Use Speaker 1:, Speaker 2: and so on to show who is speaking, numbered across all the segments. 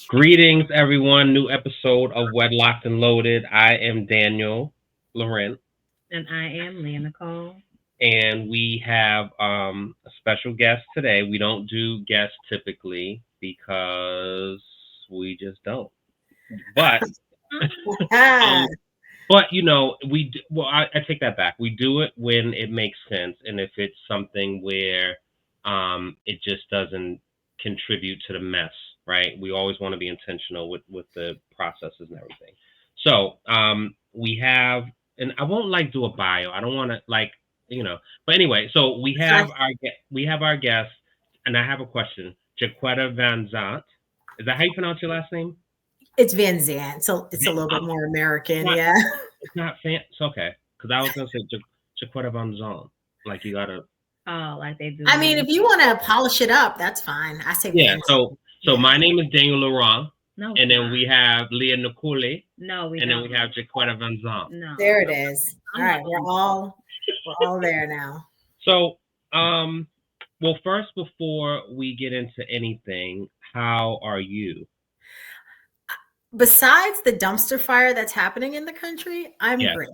Speaker 1: Greetings, everyone. New episode of Wedlocked and Loaded. I am Daniel Laurent,
Speaker 2: And I am Leah Nicole.
Speaker 1: and we have a special guest today. We don't do guests typically because we just don't. But,
Speaker 3: Ah,
Speaker 1: um, but we do, well. I take that back. We do it when it makes sense, and if it's something where it just doesn't contribute to the mess, right? We always want to be intentional with the processes and everything. So we have, and I won't like do a bio. I don't want to but anyway. So we have our guest, and I have a question. Jacquetta Van Zandt. Is that how you pronounce your last name?
Speaker 3: it's Van Zandt, so it's a little bit
Speaker 1: Oh,
Speaker 3: more
Speaker 1: it's
Speaker 3: American.
Speaker 1: not.
Speaker 3: Yeah.
Speaker 1: It's not fan. It's okay. Because I was gonna say Jacquetta Van Zandt. Like you gotta.
Speaker 2: Oh, like they do.
Speaker 3: I mean, if you want to polish it up, that's fine. I say
Speaker 1: Yeah.
Speaker 3: Van
Speaker 1: So
Speaker 3: Yeah.
Speaker 1: my name is Daniel Laurent,
Speaker 2: No,
Speaker 1: and then we have Leah Nicole,
Speaker 2: no, we
Speaker 1: and then
Speaker 2: don't.
Speaker 1: we have Jacquetta Van Zandt.
Speaker 2: No.
Speaker 3: There it is.
Speaker 2: I'm
Speaker 3: All
Speaker 2: not
Speaker 3: right,
Speaker 2: going
Speaker 3: we're all there now.
Speaker 1: So well, first before we get into anything, how are you?
Speaker 3: Besides the dumpster fire that's happening in the country, I'm
Speaker 1: Yeah.
Speaker 3: great.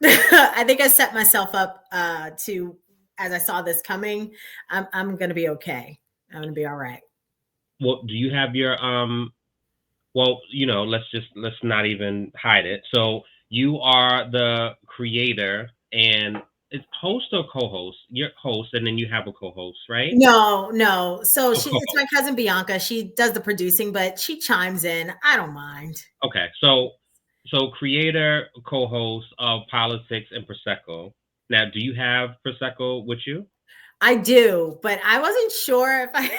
Speaker 3: I think I set myself up to, as I saw this coming, I'm gonna be okay. I'm gonna be all right.
Speaker 1: Well, do you have your Well, let's not even hide it. So you are the creator and it's host or co-host. You're host, and then you have a co-host, right?
Speaker 3: No. So
Speaker 1: Oh,
Speaker 3: it's my
Speaker 1: co-host.
Speaker 3: cousin Bianca. She does the producing, but she chimes in. I don't mind.
Speaker 1: Okay, so creator, co-host of Politics and Prosecco. Now, do you have Prosecco with you?
Speaker 3: I do, but I wasn't sure if I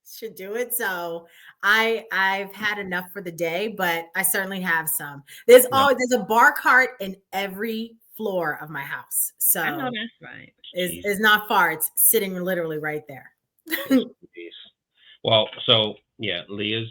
Speaker 3: should do it. So I've had enough for the day, but I certainly have some.
Speaker 1: No.
Speaker 3: There's a bar cart in every floor of my house. So
Speaker 2: I know that's right.
Speaker 3: it's not far. It's sitting literally right there.
Speaker 1: Jeez. Well, so yeah, Leah's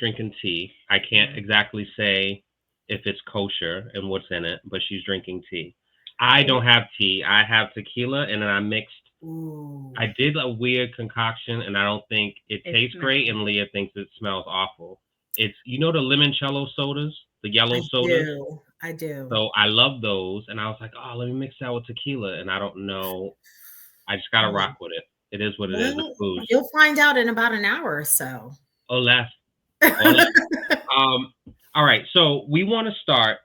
Speaker 1: drinking tea. I can't exactly say if it's kosher and what's in it, but she's drinking tea. I don't have tea. I have tequila, and then I mixed.
Speaker 3: Ooh.
Speaker 1: I did a weird concoction, and I don't think it tastes great, and Leah thinks it smells awful. It's the limoncello sodas, the yellow sodas.
Speaker 3: I do.
Speaker 1: So I love those, and I was like, oh, let me mix that with tequila, and I don't know. I just gotta rock with it. It is what it is. It's booze.
Speaker 3: You'll find out in about an hour or so.
Speaker 1: Olaf. All right. So we want to start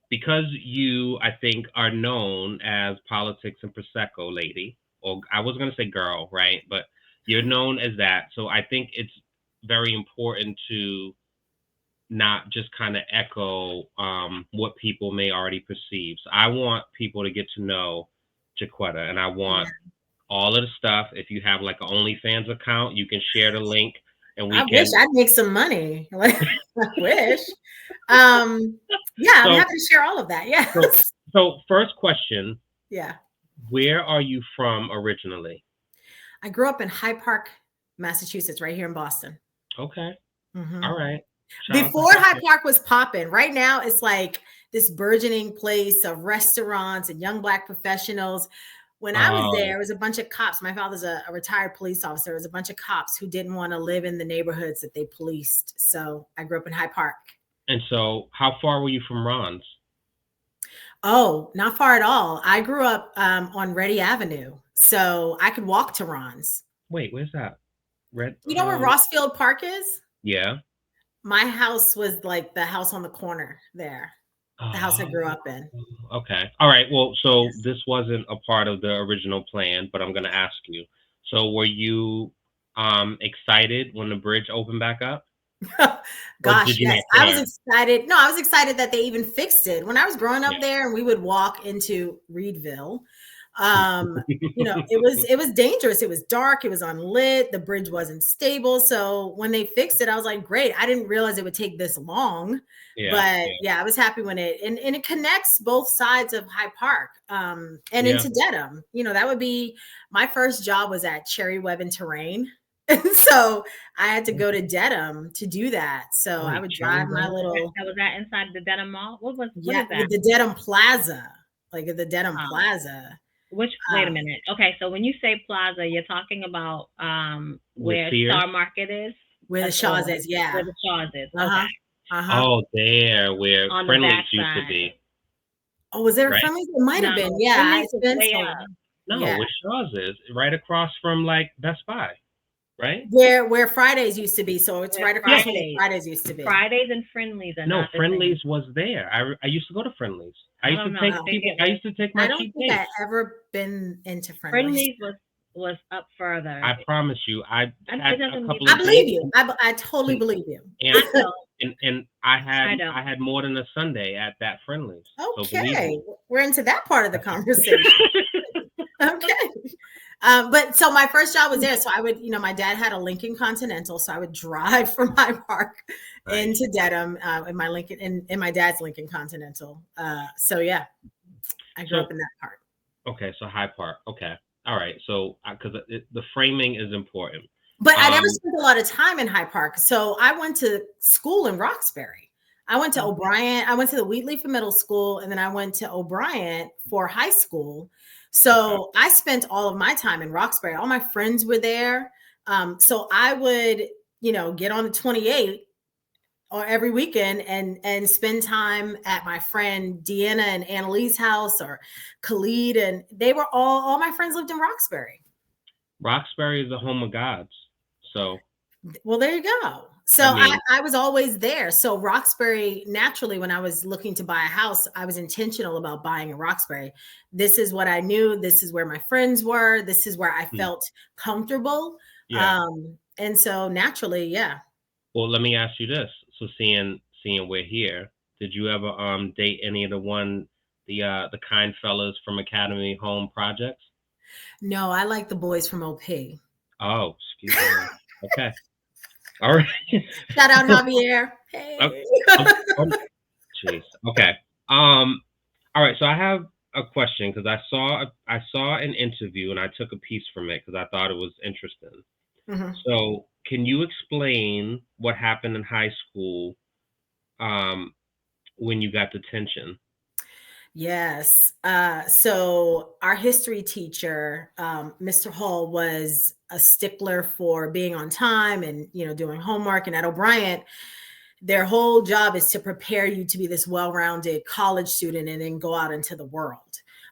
Speaker 1: because you, I think, are known as Politics and Prosecco lady, or I was going to say girl, right? But you're known as that. So I think it's very important to not just kind of echo what people may already perceive. So I want people to get to know Jacquetta, and I want all of the stuff. If you have like an OnlyFans account, you can share the link. And
Speaker 3: I wish I'd make some money. I wish. Yeah, I'm happy to share all of that. Yeah.
Speaker 1: So first question.
Speaker 3: Yeah.
Speaker 1: Where are you from originally?
Speaker 3: I grew up in Hyde Park, Massachusetts, right here in Boston.
Speaker 1: Okay.
Speaker 3: Mm-hmm.
Speaker 1: All right.
Speaker 3: Before Hyde Park was popping, right now it's like this burgeoning place of restaurants and young Black professionals. When I was there, it was a bunch of cops. My father's a retired police officer. It was a bunch of cops who didn't want to live in the neighborhoods that they policed. So I grew up in Hyde Park.
Speaker 1: And so how far were you from Ron's?
Speaker 3: Oh, not far at all. I grew up on Ready Avenue. So I could walk to Ron's.
Speaker 1: Wait, where's that?
Speaker 3: You know where Rossfield Park is?
Speaker 1: Yeah.
Speaker 3: My house was like the house on the corner there. The house I grew up in.
Speaker 1: Okay. All right. Well, so this wasn't a part of the original plan, but I'm going to ask you. So were you excited when the bridge opened back up?
Speaker 3: Gosh, yes. I was excited. No, I was excited that they even fixed it. When I was growing up there and we would walk into Reedville, it was dangerous. It was dark. It was unlit. The bridge wasn't stable. So when they fixed it, I was like, great. I didn't realize it would take this long. I was happy when and it connects both sides of Hyde Park and into Dedham. That would be my first job was at Cherry Web and Terrain. And so I had to go to Dedham to do that. So I would drive my little.
Speaker 2: Was that inside the Dedham Mall? What is that?
Speaker 3: The Dedham Plaza, like at the Dedham Plaza.
Speaker 2: Wait a minute. Okay, so when you say plaza, you're talking about where
Speaker 1: Sears?
Speaker 2: Star Market is?
Speaker 3: Where the
Speaker 2: That's
Speaker 3: Shaw's
Speaker 2: all.
Speaker 3: is, yeah.
Speaker 2: Where the Shaw's is.
Speaker 3: Uh-huh.
Speaker 2: Okay.
Speaker 3: Uh-huh.
Speaker 1: Oh, there where
Speaker 2: On the
Speaker 1: Friendlies used to
Speaker 2: backside.
Speaker 1: be,
Speaker 3: Oh, was there a
Speaker 1: right?
Speaker 3: Friendlies? It might have been.
Speaker 2: No,
Speaker 3: Yeah,
Speaker 2: Friendly's
Speaker 3: it's
Speaker 2: was
Speaker 3: been
Speaker 2: way
Speaker 3: so
Speaker 2: up.
Speaker 3: long.
Speaker 1: No,
Speaker 3: Yeah.
Speaker 1: where Shaw's is, right across from like Best Buy, right?
Speaker 3: Where Fridays used to be. So it's
Speaker 2: Where
Speaker 3: right across from where
Speaker 2: Fridays.
Speaker 3: Fridays used to be.
Speaker 2: Fridays and Friendlies are
Speaker 1: No,
Speaker 2: not the same.
Speaker 1: Friendlies was there. I used to go to Friendlies. I
Speaker 2: I
Speaker 1: used
Speaker 2: don't
Speaker 1: to
Speaker 2: know.
Speaker 1: take
Speaker 2: I think
Speaker 1: people.
Speaker 2: it
Speaker 1: I
Speaker 2: was
Speaker 1: used to take
Speaker 3: I
Speaker 1: my
Speaker 3: don't
Speaker 1: cheap
Speaker 3: think I
Speaker 1: dates.
Speaker 3: ever been into Friendlies.
Speaker 2: Friendlies was up further.
Speaker 1: I promise you, I
Speaker 2: It
Speaker 1: had a
Speaker 2: doesn't
Speaker 1: couple
Speaker 2: mean-
Speaker 3: I
Speaker 1: of
Speaker 3: believe
Speaker 1: dates,
Speaker 3: you. I totally believe you.
Speaker 1: and
Speaker 2: I don't.
Speaker 1: and I
Speaker 2: I don't.
Speaker 1: had more than a Sunday at that Friendlies. So believe
Speaker 3: Okay,
Speaker 1: me.
Speaker 3: we're into that part of the conversation. Okay. But so my first job was there. So I would, my dad had a Lincoln Continental. So I would drive from Hyde Park
Speaker 1: Right.
Speaker 3: into Dedham in my Lincoln, in my dad's Lincoln Continental. So yeah, I grew up in that part.
Speaker 1: Okay, so Hyde Park. Okay, all right. So because the framing is important.
Speaker 3: But I never spent a lot of time in Hyde Park. So I went to school in Roxbury. I went to O'Brien. I went to the Wheatley for middle school, and then I went to O'Brien for high school. So I spent all of my time in Roxbury. All my friends were there. So I would, get on the 28 or every weekend and spend time at my friend Deanna and Annalee's house, or Khalid, and they were all my friends lived in Roxbury.
Speaker 1: Roxbury is the home of gods. So
Speaker 3: well, there you go. So I was always there. So Roxbury, naturally, when I was looking to buy a house, I was intentional about buying in Roxbury. This is what I knew. This is where my friends were. This is where I felt comfortable.
Speaker 1: Yeah.
Speaker 3: And so naturally, yeah.
Speaker 1: Well, let me ask you this. So seeing we're here, did you ever date any of the kind fellas from Academy Home Projects?
Speaker 3: No, I like the boys from OP.
Speaker 1: Oh, excuse me. Okay. All right.
Speaker 3: Shout out Javier. Hey.
Speaker 1: Jeez. Okay. All right. So I have a question because I saw an interview and I took a piece from it because I thought it was interesting.
Speaker 3: Mm-hmm.
Speaker 1: So can you explain what happened in high school when you got detention?
Speaker 3: Yes. So our history teacher, Mr. Hall, was a stickler for being on time and, doing homework. And at O'Brien, their whole job is to prepare you to be this well-rounded college student and then go out into the world.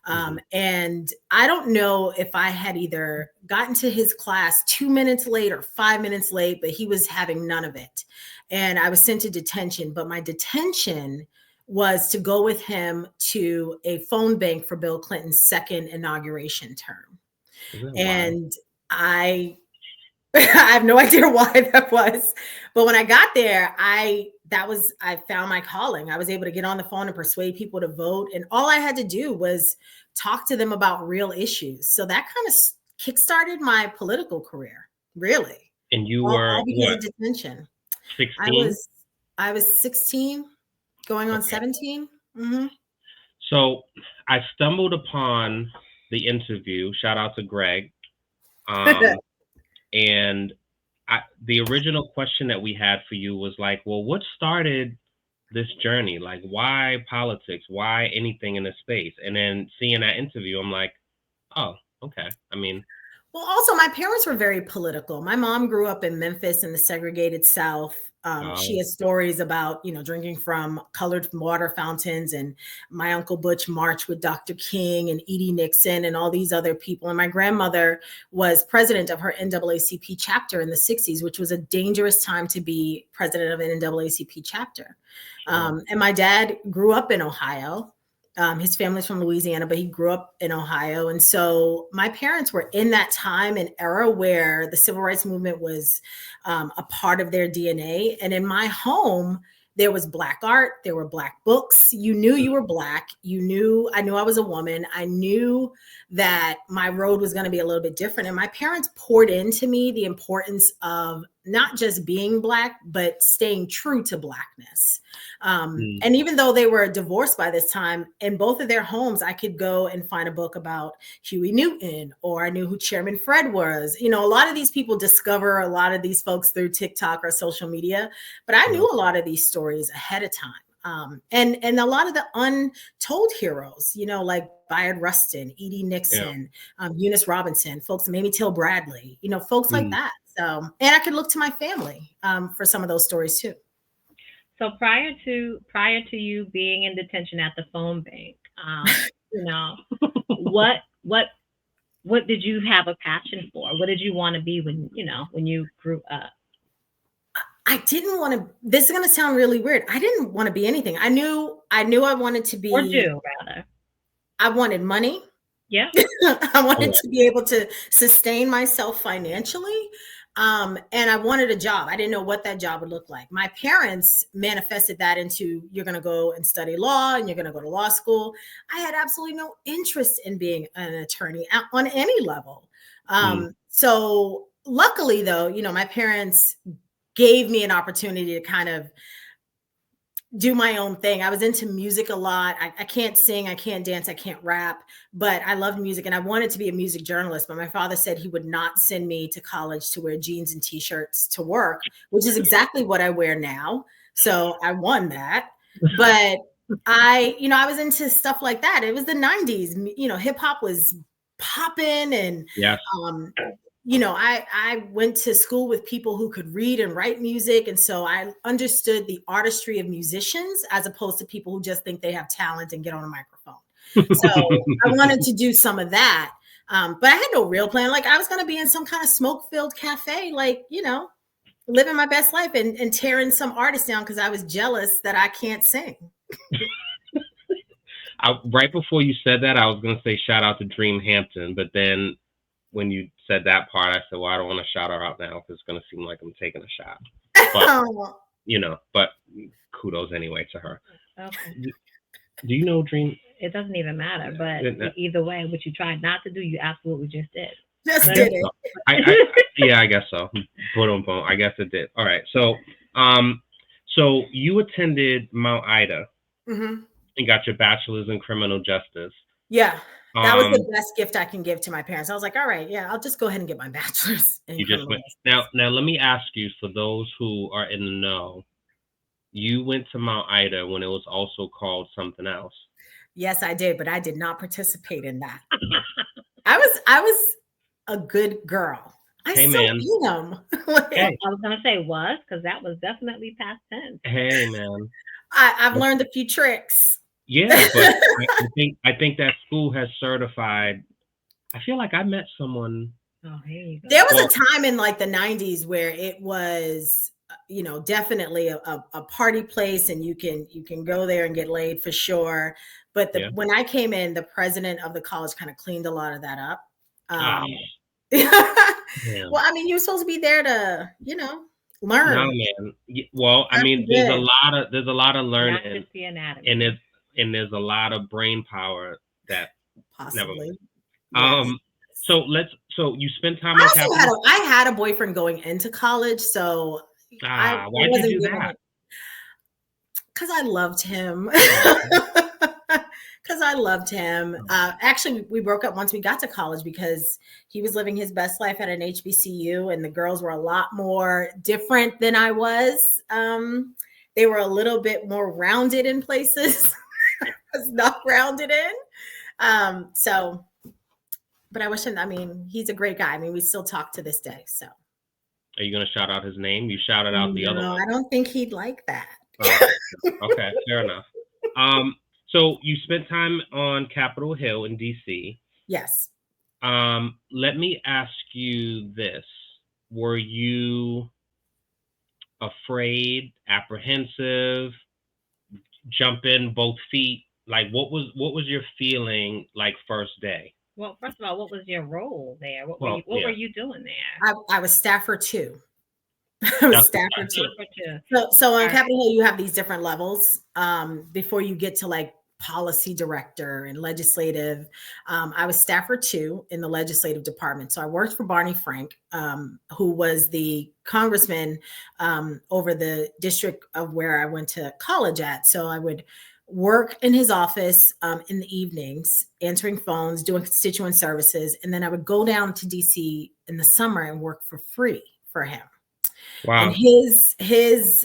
Speaker 3: And I don't know if I had either gotten to his class 2 minutes late or 5 minutes late, but he was having none of it. And I was sent to detention, but my detention was to go with him to a phone bank for Bill Clinton's second inauguration term. And I have no idea why that was. But when I got there, I found my calling. I was able to get on the phone and persuade people to vote. And all I had to do was talk to them about real issues. So that kind of kickstarted my political career, really.
Speaker 1: And you were
Speaker 3: all because
Speaker 1: what?
Speaker 3: of detention.
Speaker 1: 16?
Speaker 3: I was 16. Going on 17. Mm-hmm.
Speaker 1: So I stumbled upon the interview. Shout out to Greg. And the original question that we had for you was like, well, what started this journey? Like, why politics? Why anything in this space? And then seeing that interview, I'm like, oh, okay.
Speaker 3: Well, also my parents were very political. My mom grew up in Memphis in the segregated South. She has stories about, drinking from colored water fountains, and my Uncle Butch marched with Dr. King and Edie Nixon and all these other people. And my grandmother was president of her NAACP chapter in the 60s, which was a dangerous time to be president of an NAACP chapter. And my dad grew up in Ohio. His family's from Louisiana, but he grew up in Ohio. And so my parents were in that time and era where the civil rights movement was a part of their DNA. And in my home, there was Black art, there were Black books. You knew you were Black. I knew I was a woman. I knew that my road was going to be a little bit different. And my parents poured into me the importance of not just being Black, but staying true to Blackness. And even though they were divorced by this time, in both of their homes, I could go and find a book about Huey Newton, or I knew who Chairman Fred was. A lot of these people discover a lot of these folks through TikTok or social media, but I knew a lot of these stories ahead of time. And a lot of the untold heroes, like Bayard Rustin, Edie Nixon, Eunice Robinson, folks, Mamie Till Bradley, folks like that. So, and I could look to my family for some of those stories too.
Speaker 2: So prior to you being in detention at the phone bank, what did you have a passion for? What did you want to be when you grew up?
Speaker 3: I didn't want to. This is going to sound really weird. I didn't want to be anything. I knew I wanted to be.
Speaker 2: Or do rather.
Speaker 3: I wanted money.
Speaker 2: Yeah.
Speaker 3: I wanted to be able to sustain myself financially. And I wanted a job. I didn't know what that job would look like. My parents manifested that into, you're going to go and study law and you're going to go to law school. I had absolutely no interest in being an attorney on any level. So luckily though, my parents gave me an opportunity to kind of do my own thing. I was into music a lot. I can't sing, I can't dance, I can't rap, but I love music and I wanted to be a music journalist. But my father said he would not send me to college to wear jeans and t-shirts to work, which is exactly what I wear now. So I won that. But I was into stuff like that. It was the 90s, hip hop was popping and I went to school with people who could read and write music. And so I understood the artistry of musicians as opposed to people who just think they have talent and get on a microphone. So I wanted to do some of that. But I had no real plan. Like I was going to be in some kind of smoke-filled cafe, living my best life and tearing some artists down because I was jealous that I can't sing.
Speaker 1: Right before you said that, I was going to say shout out to Dream Hampton, but then when you said that part, I said, well, I don't want to shout her out now because it's going to seem like I'm taking a shot. But, but kudos anyway to her.
Speaker 2: Okay.
Speaker 1: Do you know Dream?
Speaker 2: It doesn't even matter, but either way, what you tried not to do, you absolutely just did.
Speaker 3: Just did it.
Speaker 1: So. I guess so. Boom. I guess it did. All right. So, so you attended Mount Ida and got your bachelor's in criminal justice.
Speaker 3: Yeah. That was the best gift I can give to my parents. I was like, all right, yeah, I'll just go ahead and get my bachelor's.
Speaker 1: You just went. Now let me ask you, for those who are in the know, you went to Mount Ida when it was also called something else.
Speaker 3: Yes, I did, but I did not participate in that. I was a good girl.
Speaker 1: Hey, man.
Speaker 2: I was gonna say because that was definitely past tense.
Speaker 1: Hey, man.
Speaker 3: I've learned a few tricks.
Speaker 1: Yeah, but I think that school has certified. I feel like I met someone.
Speaker 2: Oh, here you go.
Speaker 3: There was a time in like the 90s where it was, definitely a party place, and you can go there and get laid for sure. But when I came in, the president of the college kind of cleaned a lot of that up. Well, I mean, you're supposed to be there to, learn.
Speaker 1: No, man. Well, I mean, there's a lot of learning,
Speaker 2: not just the anatomy.
Speaker 1: and there's a lot of brain power that
Speaker 3: possibly.
Speaker 1: So you spent time on Capitol.
Speaker 3: I had a boyfriend going into college, so
Speaker 1: why did you do that?
Speaker 3: Because I loved him. Actually, we broke up once we got to college because he was living his best life at an HBCU, and the girls were a lot more different than I was. They were a little bit more rounded in places. I was not rounded in. But I wish him, he's a great guy. We still talk to this day. So.
Speaker 1: Are you going to shout out his name? You shouted out the other one.
Speaker 3: No, I don't think he'd like that.
Speaker 1: Oh, okay, fair enough. So you spent time on Capitol Hill in DC.
Speaker 3: Yes.
Speaker 1: Let me ask you this. Were you afraid, apprehensive, jump in both feet? Like what was your feeling like first day?
Speaker 2: Well, first of all, what was your role there? What were you doing there?
Speaker 3: I was staffer 2. I was staffer 2. So on Capitol Hill, you have these different levels before you get to like policy director and legislative. I was staffer 2 in the legislative department. So I worked for Barney Frank, who was the congressman over the district of where I went to college at. So I would work in his office in the evenings, answering phones, doing constituent services. And then I would go down to DC in the summer and work for free for him.
Speaker 1: Wow.
Speaker 3: And his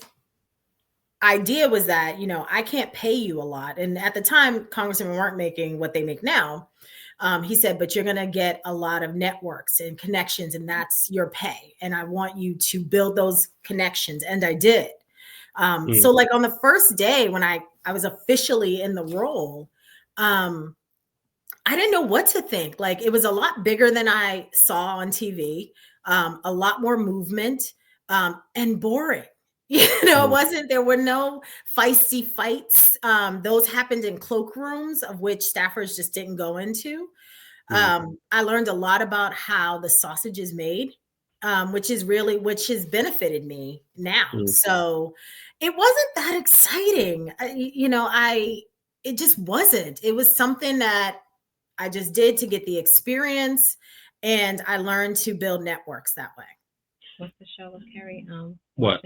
Speaker 3: idea was that, I can't pay you a lot. And at the time, congressmen weren't making what they make now. He said, but you're going to get a lot of networks and connections, and that's your pay. And I want you to build those connections. And I did. So like on the first day when I was officially in the role, I didn't know what to think. Like it was a lot bigger than I saw on TV, a lot more movement, and boring. There were no feisty fights. Those happened in cloakrooms, of which staffers just didn't go into. I learned a lot about how the sausage is made, which has benefited me now. So it wasn't that exciting. It just wasn't. It was something that I just did to get the experience, and I learned to build networks that way.
Speaker 2: What's the show with Carrie?
Speaker 1: What?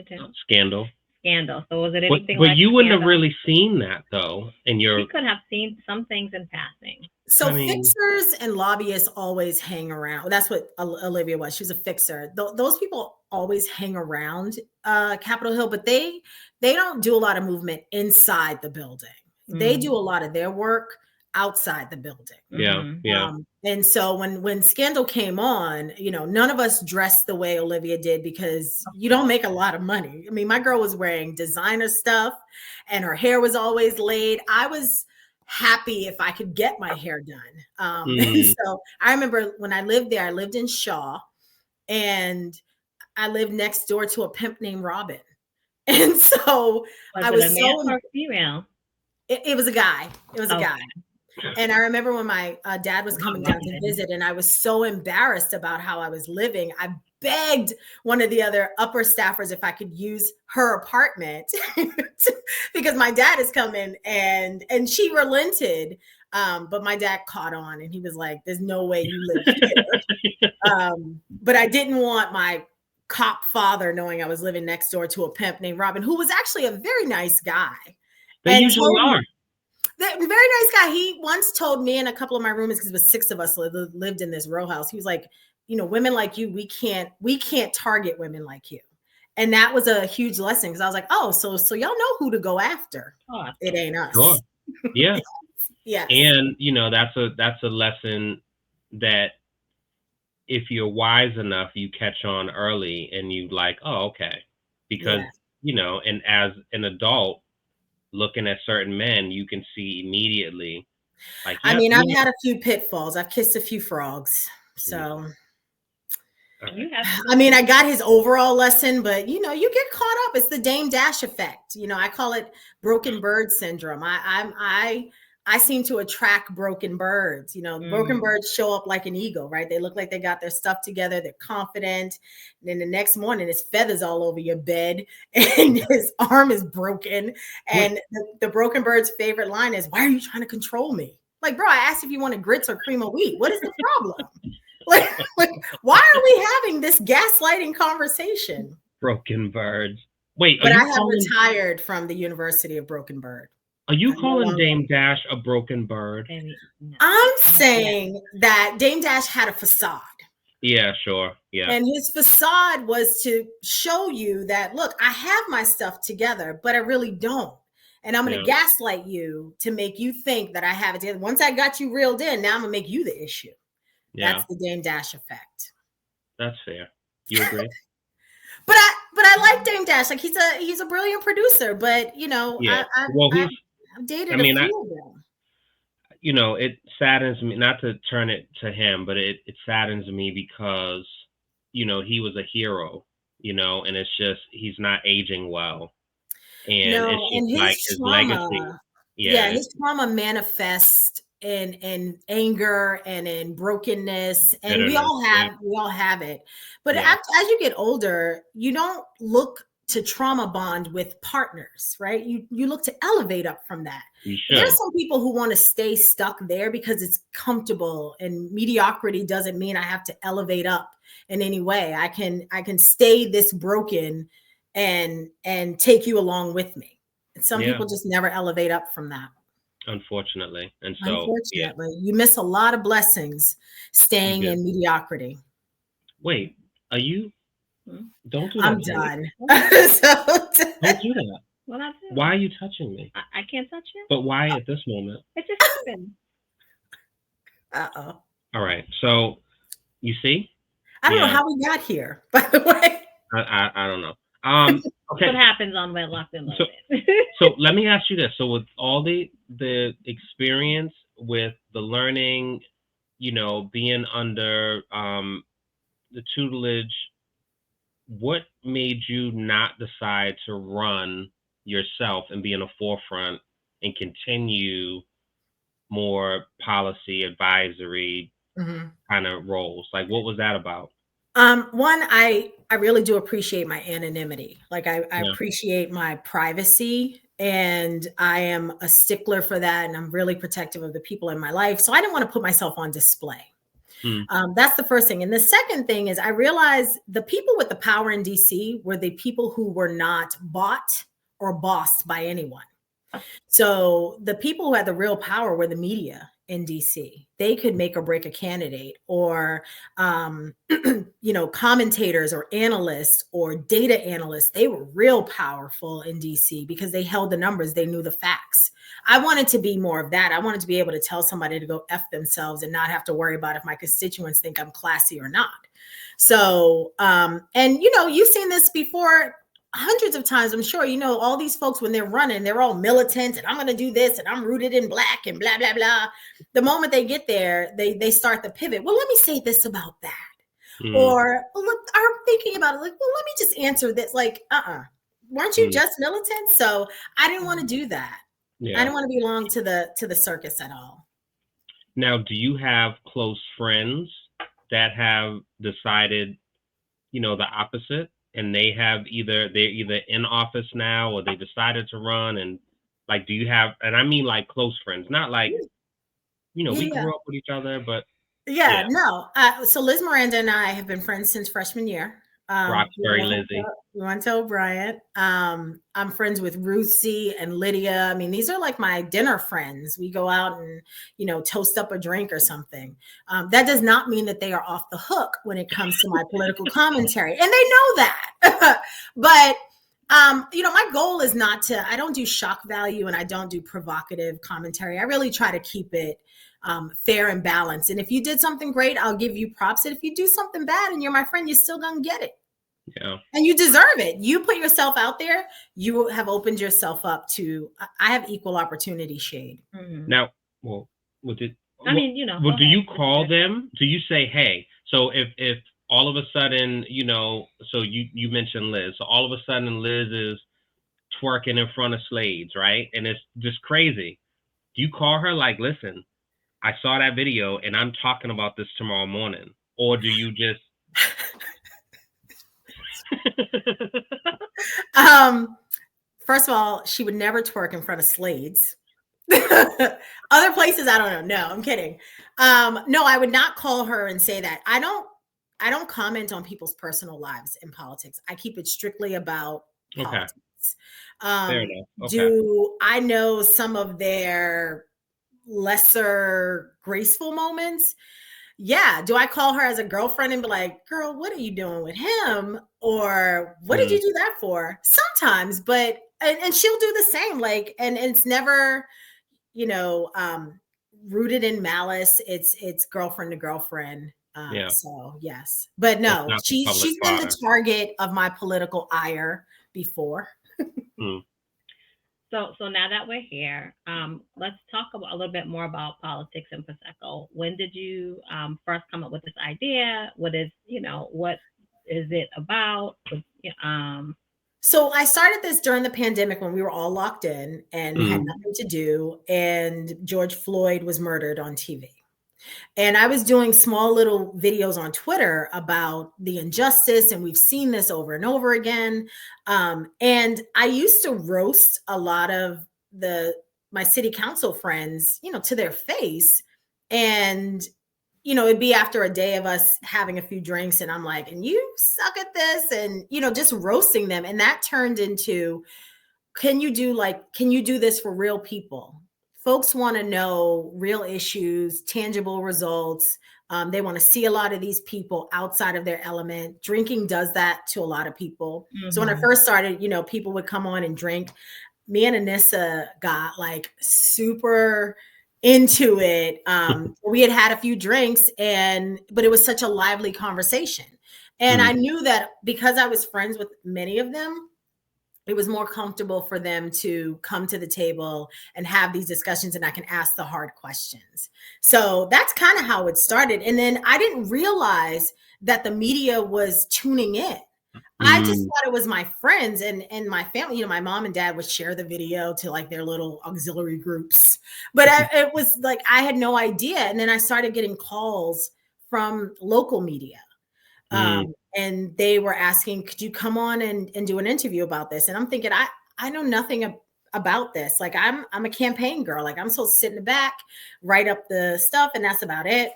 Speaker 1: Scandal.
Speaker 2: Scandal. So was it anything
Speaker 1: but
Speaker 2: like
Speaker 1: you wouldn't
Speaker 2: Scandal?
Speaker 1: have really seen that though.
Speaker 2: You could have seen some things in passing.
Speaker 3: So fixers and lobbyists always hang around. That's what Olivia was. She was a fixer. Those people always hang around Capitol Hill, but they don't do a lot of movement inside the building. They do a lot of their work outside the building.
Speaker 1: Yeah.
Speaker 3: And so when Scandal came on, none of us dressed the way Olivia did, because you don't make a lot of money. I mean, my girl was wearing designer stuff and her hair was always laid. I was happy if I could get my hair done. And so I remember when I lived there, I lived in Shaw, and I lived next door to a pimp named Robin. And so
Speaker 2: I was a man or female?
Speaker 3: It was a guy. It was a guy. And I remember when my dad was coming down to visit, and I was so embarrassed about how I was living. I begged one of the other upper staffers if I could use her apartment because my dad is coming, and she relented. But my dad caught on, and he was like, there's no way you live here. But I didn't want my cop father knowing I was living next door to a pimp named Robin, who was actually a very nice guy.
Speaker 1: They usually are.
Speaker 3: Very nice guy. He once told me and a couple of my roommates, because it was 6 of us lived in this row house. He was like, women like you, we can't target women like you. And that was a huge lesson, because I was like, oh, so y'all know who to go after. Oh, it ain't us.
Speaker 1: Sure. Yeah.
Speaker 3: Yeah.
Speaker 1: And that's a lesson that if you're wise enough, you catch on early and you like, oh, okay. Because, and as an adult, looking at certain men, you can see immediately. Like,
Speaker 3: I've had a few pitfalls. I've kissed a few frogs. So, I got his overall lesson, but you get caught up. It's the Dame Dash effect. I call it broken bird syndrome. I seem to attract broken birds. Broken birds show up like an eagle, right? They look like they got their stuff together. They're confident. And then the next morning, his feathers all over your bed and his arm is broken. And the broken bird's favorite line is, why are you trying to control me? Like, bro, I asked if you wanted grits or cream of wheat. What is the problem? like, why are we having this gaslighting conversation?
Speaker 1: Broken birds. Wait,
Speaker 3: but I have retired from the University of Broken Bird.
Speaker 1: Are you calling Dame Dash a broken bird?
Speaker 3: No. I'm saying that Dame Dash had a facade.
Speaker 1: Yeah, sure. Yeah.
Speaker 3: And his facade was to show you that, look, I have my stuff together, but I really don't. And I'm going to gaslight you to make you think that I have it together. Once I got you reeled in, now I'm going to make you the issue. Yeah. That's the Dame Dash effect.
Speaker 1: That's fair. You agree?
Speaker 3: But I like Dame Dash. Like he's a brilliant producer, but I've dated a few of them.
Speaker 1: It saddens me, not to turn it to him, but it saddens me because, he was a hero, and it's just, he's not aging well. And it's just like his legacy.
Speaker 3: Yeah, his trauma manifests in anger and in brokenness. And we all have it. But as you get older, you don't look to trauma bond with partners, right? You look to elevate up from that. There's some people who want to stay stuck there because it's comfortable, and mediocrity doesn't mean I have to elevate up in any way. I can stay this broken and take you along with me. And some people just never elevate up from that.
Speaker 1: Unfortunately. And so
Speaker 3: you miss a lot of blessings staying in mediocrity.
Speaker 1: Wait, are you? Don't do that.
Speaker 3: I'm done.
Speaker 1: Don't do that.
Speaker 2: Well, that's it.
Speaker 1: Why are you touching me?
Speaker 2: I can't touch you.
Speaker 1: But why at this moment?
Speaker 2: It just happened.
Speaker 3: Uh-oh.
Speaker 1: All right. So you see?
Speaker 3: I don't know how we got here, by the way.
Speaker 1: I don't know. Okay.
Speaker 2: What happens on WEDLock and Loathe?
Speaker 1: So let me ask you this. So with all the experience with the learning, being under the tutelage, what made you not decide to run yourself and be in the forefront and continue more policy advisory kind of roles? Like, what was that about?
Speaker 3: One, I really do appreciate my anonymity. Like I appreciate my privacy, and I am a stickler for that. And I'm really protective of the people in my life. So I didn't want to put myself on display. That's the first thing. And the second thing is I realized the people with the power in DC were the people who were not bought or bossed by anyone. So the people who had the real power were the media in DC. They could make or break a candidate, or commentators or analysts or data analysts. They were real powerful in DC because they held the numbers. They knew the facts. I wanted to be more of that. I wanted to be able to tell somebody to go F themselves and not have to worry about if my constituents think I'm classy or not. So, you've seen this before hundreds of times. I'm sure, all these folks, when they're running, they're all militant and I'm going to do this and I'm rooted in black and blah, blah, blah. The moment they get there, they start the pivot. Well, let me say this about that. Or look, I'm thinking about it. Like, well, let me just answer this. Like, weren't you just militant? So I didn't want to do that. Yeah. I didn't want to belong to the circus at all.
Speaker 1: Now, do you have close friends that have decided, the opposite? And they're either in office now or they decided to run, and like, do you have, and I mean like close friends, not like, we grew up with each other, but.
Speaker 3: No. So Liz Miranda and I have been friends since freshman year.
Speaker 1: Roxbury Lizzie.
Speaker 3: We went to O'Brien. I'm friends with Ruthie and Lydia. I mean, these are like my dinner friends. We go out and, toast up a drink or something. That does not mean that they are off the hook when it comes to my political commentary. And they know that. But, my goal is I don't do shock value and I don't do provocative commentary. I really try to keep it fair and balanced. And if you did something great, I'll give you props. And if you do something bad and you're my friend, you're still gonna get it.
Speaker 1: Yeah.
Speaker 3: And you deserve it. You put yourself out there, you have opened yourself up to, I have equal opportunity shade.
Speaker 1: Now, well, do you call them? Do you say, hey, so if all of a sudden, so you mentioned Liz, so all of a sudden Liz is twerking in front of Slades, right? And it's just crazy. Do you call her like, listen, I saw that video and I'm talking about this tomorrow morning? Or do you just...
Speaker 3: First of all, she would never twerk in front of Slades. Other places, I don't know. No, I'm kidding. No, I would not call her and say that. I don't comment on people's personal lives in politics. I keep it strictly about politics.
Speaker 1: Fair enough. Okay.
Speaker 3: Do I know some of their lesser graceful moments? Yeah. Do I call her as a girlfriend and be like, girl, what are you doing with him? Or what did you do that for? Sometimes, but, and she'll do the same. Like, and it's never, rooted in malice. It's girlfriend to girlfriend. So yes, but no, she's been the target of my political ire before.
Speaker 2: So now that we're here, let's talk a little bit more about politics and Prosecco. When did you first come up with this idea? What is it about?
Speaker 3: So I started this during the pandemic when we were all locked in and had nothing to do, and George Floyd was murdered on TV. And I was doing small little videos on Twitter about the injustice, and we've seen this over and over again. And I used to roast a lot of my city council friends, to their face. And, it'd be after a day of us having a few drinks, and I'm like, and you suck at this, and, just roasting them. And that turned into, can you do this for real people? Folks want to know real issues, tangible results. They want to see a lot of these people outside of their element. Drinking does that to a lot of people. So when I first started, people would come on and drink. Me and Anissa got like super into it. We had a few drinks, but it was such a lively conversation. And I knew that because I was friends with many of them, it was more comfortable for them to come to the table and have these discussions, and I can ask the hard questions. So that's kind of how it started. And then I didn't realize that the media was tuning in. I just thought it was my friends and my family. You know, my mom and dad would share the video to like their little auxiliary groups. But it was like I had no idea. And then I started getting calls from local media. And they were asking, could you come on and do an interview about this? And I'm thinking, I know nothing about this. Like I'm a campaign girl. Like I'm supposed to sit in the back, write up the stuff, and that's about it.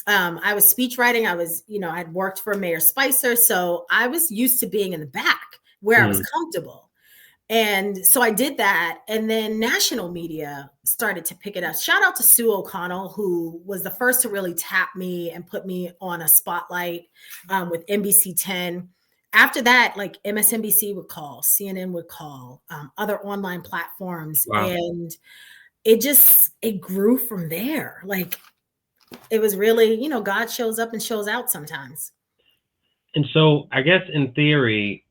Speaker 3: I was speech writing. I'd worked for Mayor Spicer. So I was used to being in the back where I was comfortable. And so I did that. And then national media started to pick it up. Shout out to Sue O'Connell, who was the first to really tap me and put me on a spotlight with NBC 10. After that, like MSNBC would call, CNN would call, other online platforms. Wow. And it grew from there. Like it was really, God shows up and shows out sometimes.
Speaker 1: And so I guess in theory,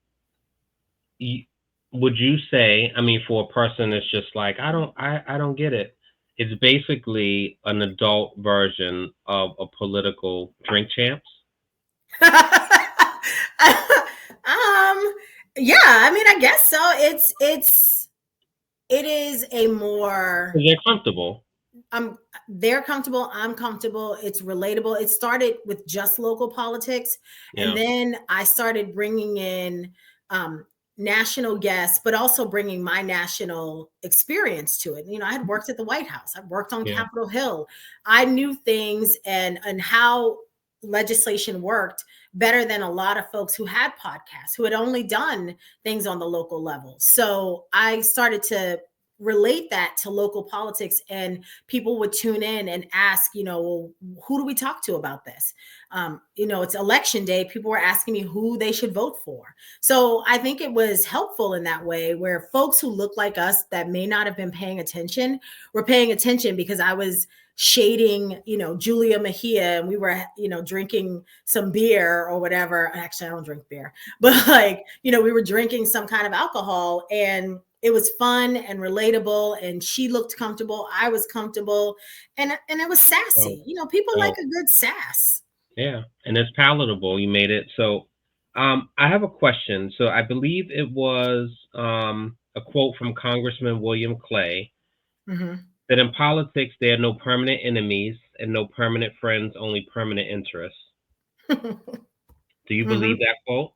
Speaker 1: would you say, I mean, for a person that's just like, I don't get it. It's basically an adult version of a political Drink Champs.
Speaker 3: Yeah, I mean, I guess so. It is a more.
Speaker 1: They're comfortable.
Speaker 3: They're comfortable. I'm comfortable. It's relatable. It started with just local politics. Yeah. And then I started bringing in national guests, but also bringing my national experience to it. I had worked at the White House. I've worked on Capitol Hill. I knew things and how legislation worked better than a lot of folks who had podcasts, who had only done things on the local level. So I started to relate that to local politics, and people would tune in and ask, well, who do we talk to about this? It's election day. People were asking me who they should vote for. So I think it was helpful in that way, where folks who look like us that may not have been paying attention were paying attention, because I was shading, Julia Mejia, and we were, drinking some beer or whatever. Actually, I don't drink beer, but we were drinking some kind of alcohol, and it was fun and relatable, and she looked comfortable. I was comfortable, and it was sassy. People like a good sass.
Speaker 1: Yeah, and it's palatable. You made it. So I have a question. So I believe it was a quote from Congressman William Clay, that in politics, there are no permanent enemies and no permanent friends, only permanent interests. Do you believe that quote?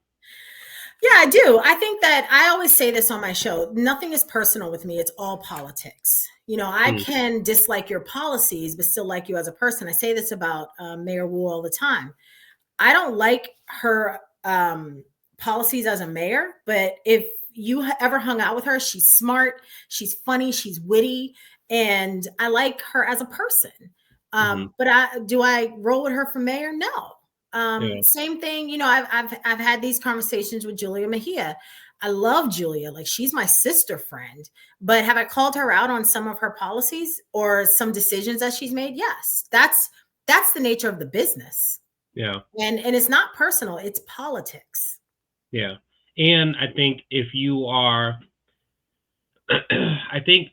Speaker 3: Yeah, I do. I think that I always say this on my show. Nothing is personal with me. It's all politics. I can dislike your policies, but still like you as a person. I say this about Mayor Wu all the time. I don't like her policies as a mayor, but if you ever hung out with her, she's smart, she's funny, she's witty, and I like her as a person. But do I roll with her for mayor? No. Same thing, I've had these conversations with Julia Mejia. I love Julia, like she's my sister friend, but have I called her out on some of her policies or some decisions that she's made? Yes, that's the nature of the business.
Speaker 1: Yeah.
Speaker 3: And it's not personal, it's politics.
Speaker 1: Yeah. And I think if you are, I think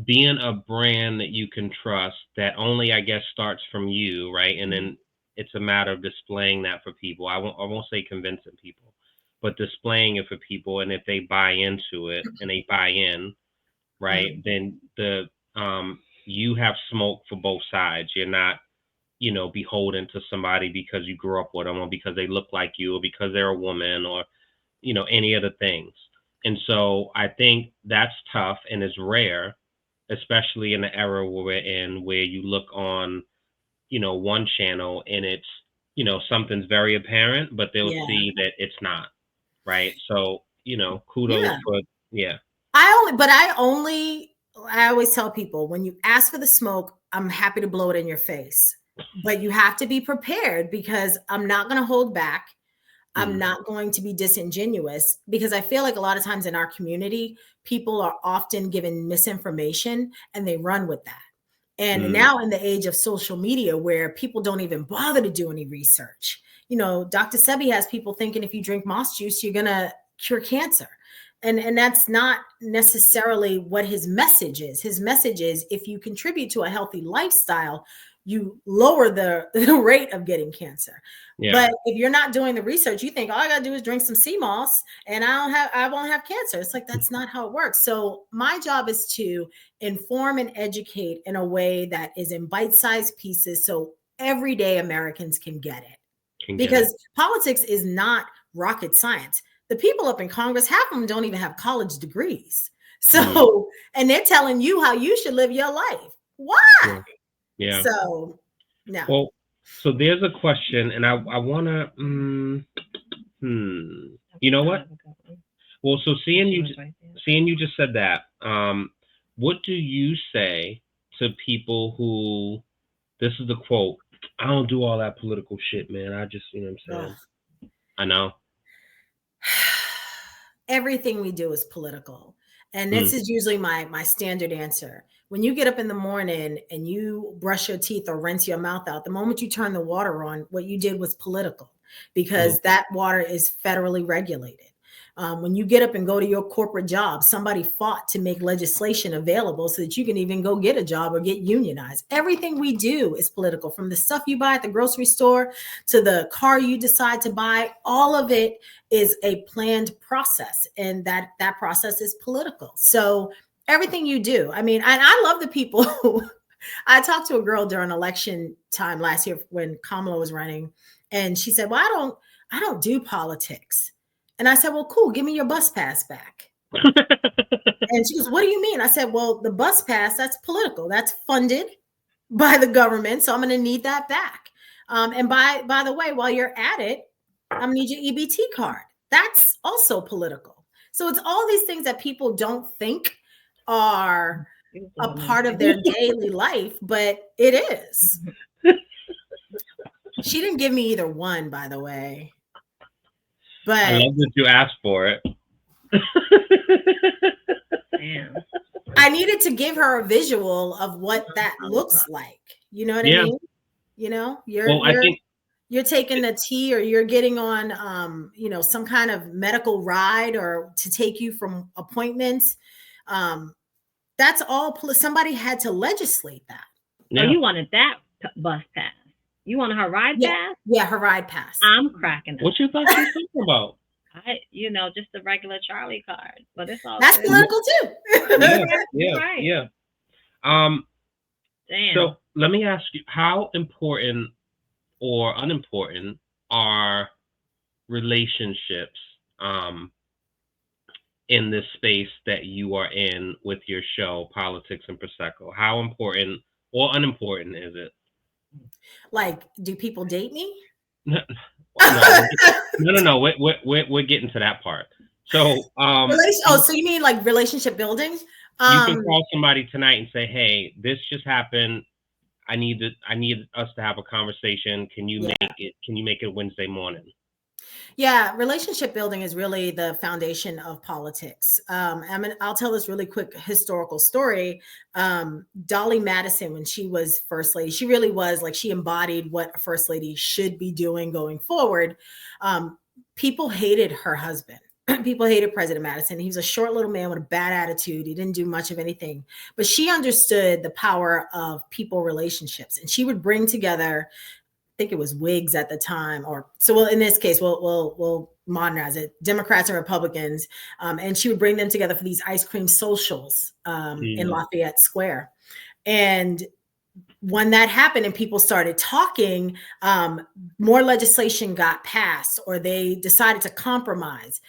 Speaker 1: being a brand that you can trust, that only, I guess, starts from you, right? And then it's a matter of displaying that for people. I won't say convincing people, but displaying it for people. And if they buy into it and they buy in, right, then you have smoke for both sides. You're not, beholden to somebody because you grew up with them, or because they look like you, or because they're a woman, or, any other things. And so I think that's tough and is rare, especially in the era we're in, where you look on, one channel and it's, something's very apparent, but they'll see that it's not, right? So, kudos for,
Speaker 3: I always tell people, when you ask for the smoke, I'm happy to blow it in your face, but you have to be prepared, because I'm not going to hold back. I'm not going to be disingenuous, because I feel like a lot of times in our community, people are often given misinformation and they run with that. And now in the age of social media, where people don't even bother to do any research, Dr. Sebi has people thinking if you drink moss juice, you're going to cure cancer. And that's not necessarily what his message is. His message is, if you contribute to a healthy lifestyle, you lower the rate of getting cancer. Yeah. But if you're not doing the research, you think all I gotta do is drink some sea moss and I won't have cancer. It's like, that's not how it works. So my job is to inform and educate in a way that is in bite-sized pieces, so everyday Americans can get it. Because politics is not rocket science. The people up in Congress, half of them don't even have college degrees. So, and they're telling you how you should live your life. Why?
Speaker 1: Yeah.
Speaker 3: So, no.
Speaker 1: Well, so there's a question, and I want to, you know what? Well, so seeing you just said that, what do you say to people who, this is the quote, I don't do all that political shit, man. I just, you know what I'm saying? I know.
Speaker 3: Everything we do is political. And this is usually my standard answer. When you get up in the morning and you brush your teeth or rinse your mouth out, the moment you turn the water on, what you did was political, because that water is federally regulated. When you get up and go to your corporate job, somebody fought to make legislation available so that you can even go get a job or get unionized. Everything we do is political, from the stuff you buy at the grocery store to the car you decide to buy. All of it is a planned process, and that process is political. So everything you do, I mean, and I love the people who, I talked to a girl during election time last year when Kamala was running, and she said, well, I don't do politics. And I said, well, cool, give me your bus pass back. And she goes, what do you mean? I said, well, the bus pass, that's political. That's funded by the government. So I'm going to need that back. And by the way, while you're at it, I'm going to need your EBT card. That's also political. So it's all these things that people don't think are a part of their daily life, but it is. She didn't give me either one, by the way. But
Speaker 1: I love that you asked for it.
Speaker 2: Damn.
Speaker 3: I needed to give her a visual of what that looks like. You know what I mean? You're taking a tea, or you're getting on, some kind of medical ride, or to take you from appointments. That's all. Somebody had to legislate that.
Speaker 2: Yeah. Oh, you wanted that bus pass? You want her ride pass?
Speaker 3: Yeah, her ride pass.
Speaker 2: I'm cracking up.
Speaker 1: What you thought you were talking about?
Speaker 2: Just the regular Charlie card, but it's all
Speaker 3: that's political too.
Speaker 1: Yeah.
Speaker 2: Damn.
Speaker 1: So let me ask you, how important or unimportant are relationships in this space that you are in with your show, Politics and Prosecco? How important or unimportant is it?
Speaker 3: Like, do people date me?
Speaker 1: No. We're getting to that part. So,
Speaker 3: so you mean like relationship building?
Speaker 1: You can call somebody tonight and say, "Hey, this just happened. I need us to have a conversation. Can you make it? Can you make it Wednesday morning?"
Speaker 3: Yeah, relationship building is really the foundation of politics. I'll tell this really quick historical story. Dolly Madison, when she was first lady, she really was like, she embodied what a first lady should be doing going forward. People hated her husband. People hated President Madison. He was a short little man with a bad attitude. He didn't do much of anything, but she understood the power of people relationships, and she would bring together, I think it was Whigs at the time, in this case, we'll modernize it, Democrats and Republicans, and she would bring them together for these ice cream socials in Lafayette Square. And when that happened and people started talking, more legislation got passed, or they decided to compromise.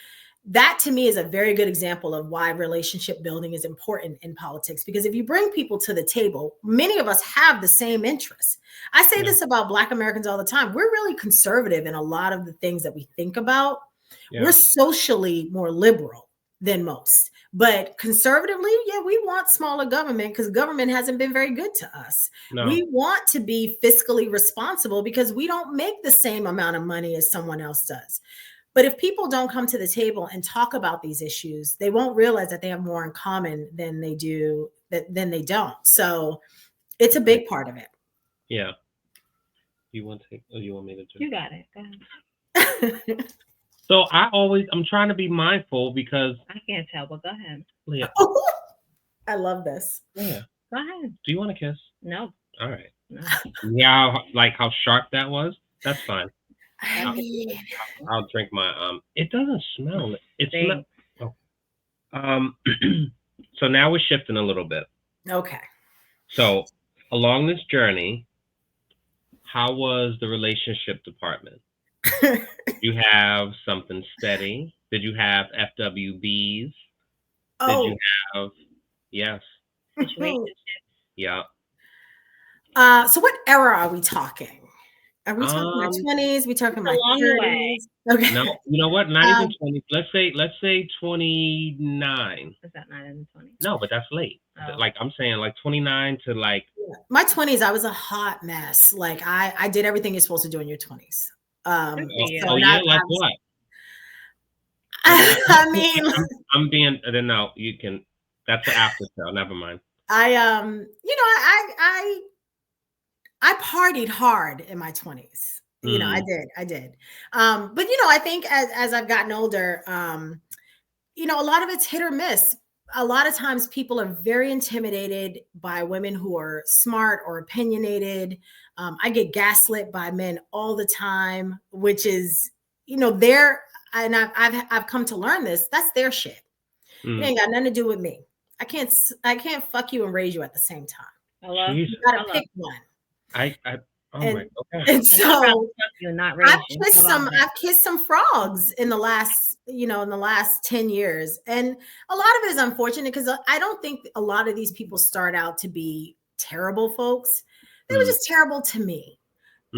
Speaker 3: That to me is a very good example of why relationship building is important in politics, because if you bring people to the table, many of us have the same interests. I say this about Black Americans all the time. We're really conservative in a lot of the things that we think about. Yeah. We're socially more liberal than most, but conservatively, we want smaller government because government hasn't been very good to us. No. We want to be fiscally responsible because we don't make the same amount of money as someone else does. But if people don't come to the table and talk about these issues, they won't realize that they have more in common than they don't. So it's a big part of it.
Speaker 1: Yeah. You want me to do?
Speaker 2: You got it. Go ahead.
Speaker 1: So I'm trying to be mindful because
Speaker 2: I can't tell, but go ahead.
Speaker 1: Leah.
Speaker 3: I love this.
Speaker 1: Yeah.
Speaker 2: Go ahead.
Speaker 1: Do you want a kiss?
Speaker 2: No.
Speaker 1: All right.
Speaker 2: No.
Speaker 1: Yeah, like how sharp that was. That's fine.
Speaker 3: I'll
Speaker 1: drink my It doesn't smell. It smells. Oh. So now we're shifting a little bit.
Speaker 3: Okay.
Speaker 1: So along this journey, how was the relationship department? Did you have something steady? Did you have FWBs?
Speaker 3: Oh.
Speaker 1: Did you have yes? Yeah.
Speaker 3: So what era are we talking? Are we talking my 20s? We talking my 30s? Okay.
Speaker 1: No, you know what? Not even 20. Let's say 29.
Speaker 2: Is that not in the 20s?
Speaker 1: No, but that's late. Oh. Like I'm saying, like 29 to like
Speaker 3: my 20s. I was a hot mess. Like I did everything you're supposed to do in your 20s.
Speaker 1: Like what?
Speaker 3: I mean,
Speaker 1: I'm being. No, you can. That's the after show. Never mind.
Speaker 3: I partied hard in my 20s. You know, I did. But I think as I've gotten older, a lot of it's hit or miss. A lot of times people are very intimidated by women who are smart or opinionated. I get gaslit by men all the time, which is, I've come to learn this. That's their shit. It ain't got nothing to do with me. I can't fuck you and raise you at the same time. You gotta pick one. And so I've kissed some frogs in the last 10 years. And a lot of it is unfortunate because I don't think a lot of these people start out to be terrible folks. They were just terrible to me.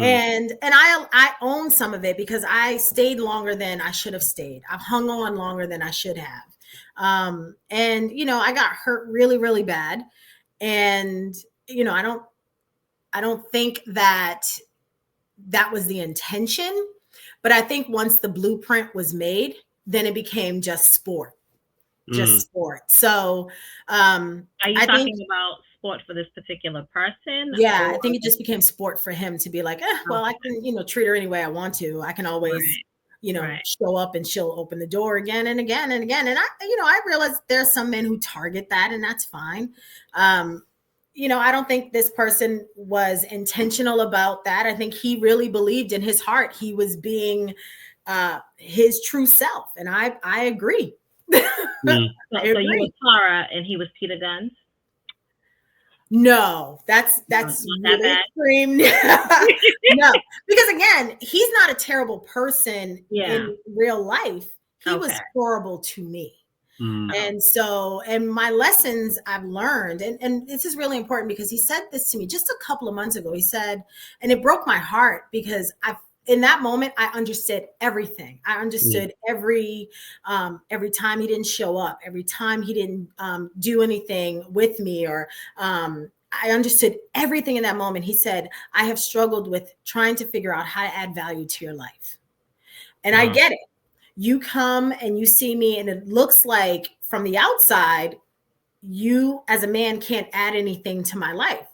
Speaker 3: And I own some of it because I stayed longer than I should have stayed. I've hung on longer than I should have. I got hurt really, really bad. And, I don't think that was the intention, but I think once the blueprint was made, then it became just sport. So,
Speaker 2: are you talking about sport for this particular person?
Speaker 3: Yeah, I think it just became sport for him to be like, well, I can, treat her any way I want to. I can always, show up and she'll open the door again and again and again. And I realize there's some men who target that, and that's fine. I don't think this person was intentional about that. I think he really believed in his heart he was being his true self. And I agree.
Speaker 2: So you were Tara and he was Peter Guns?
Speaker 3: No, that's really extreme. No, because again, he's not a terrible person in real life. He was horrible to me. And so, and my lessons I've learned, and this is really important because he said this to me just a couple of months ago. He said, and it broke my heart because in that moment, I understood everything. I understood every time he didn't show up, every time he didn't do anything with me, or I understood everything in that moment. He said, I have struggled with trying to figure out how to add value to your life. And I get it. You come and you see me and it looks like from the outside, you as a man can't add anything to my life.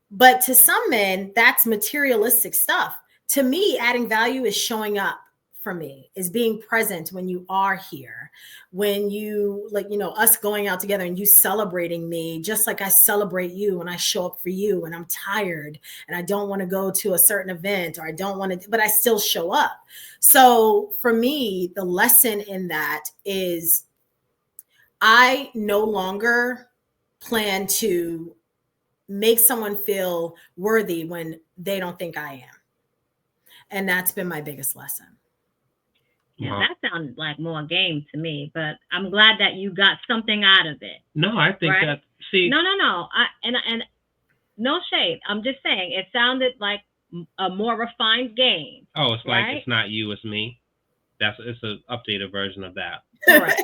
Speaker 3: But to some men, that's materialistic stuff. To me, adding value is showing up for me, is being present when you are here, when you us going out together and you celebrating me, just like I celebrate you when I show up for you and I'm tired and I don't want to go to a certain event or I don't want to, but I still show up. So for me, the lesson in that is I no longer plan to make someone feel worthy when they don't think I am. And that's been my biggest lesson.
Speaker 2: Yeah, that sounds like more game to me, but I'm glad that you got something out of it.
Speaker 1: No, I think that. See,
Speaker 2: no. And no shade. I'm just saying it sounded like a more refined game.
Speaker 1: Oh, it's like it's not you, it's me. It's an updated version of that.
Speaker 2: Correct.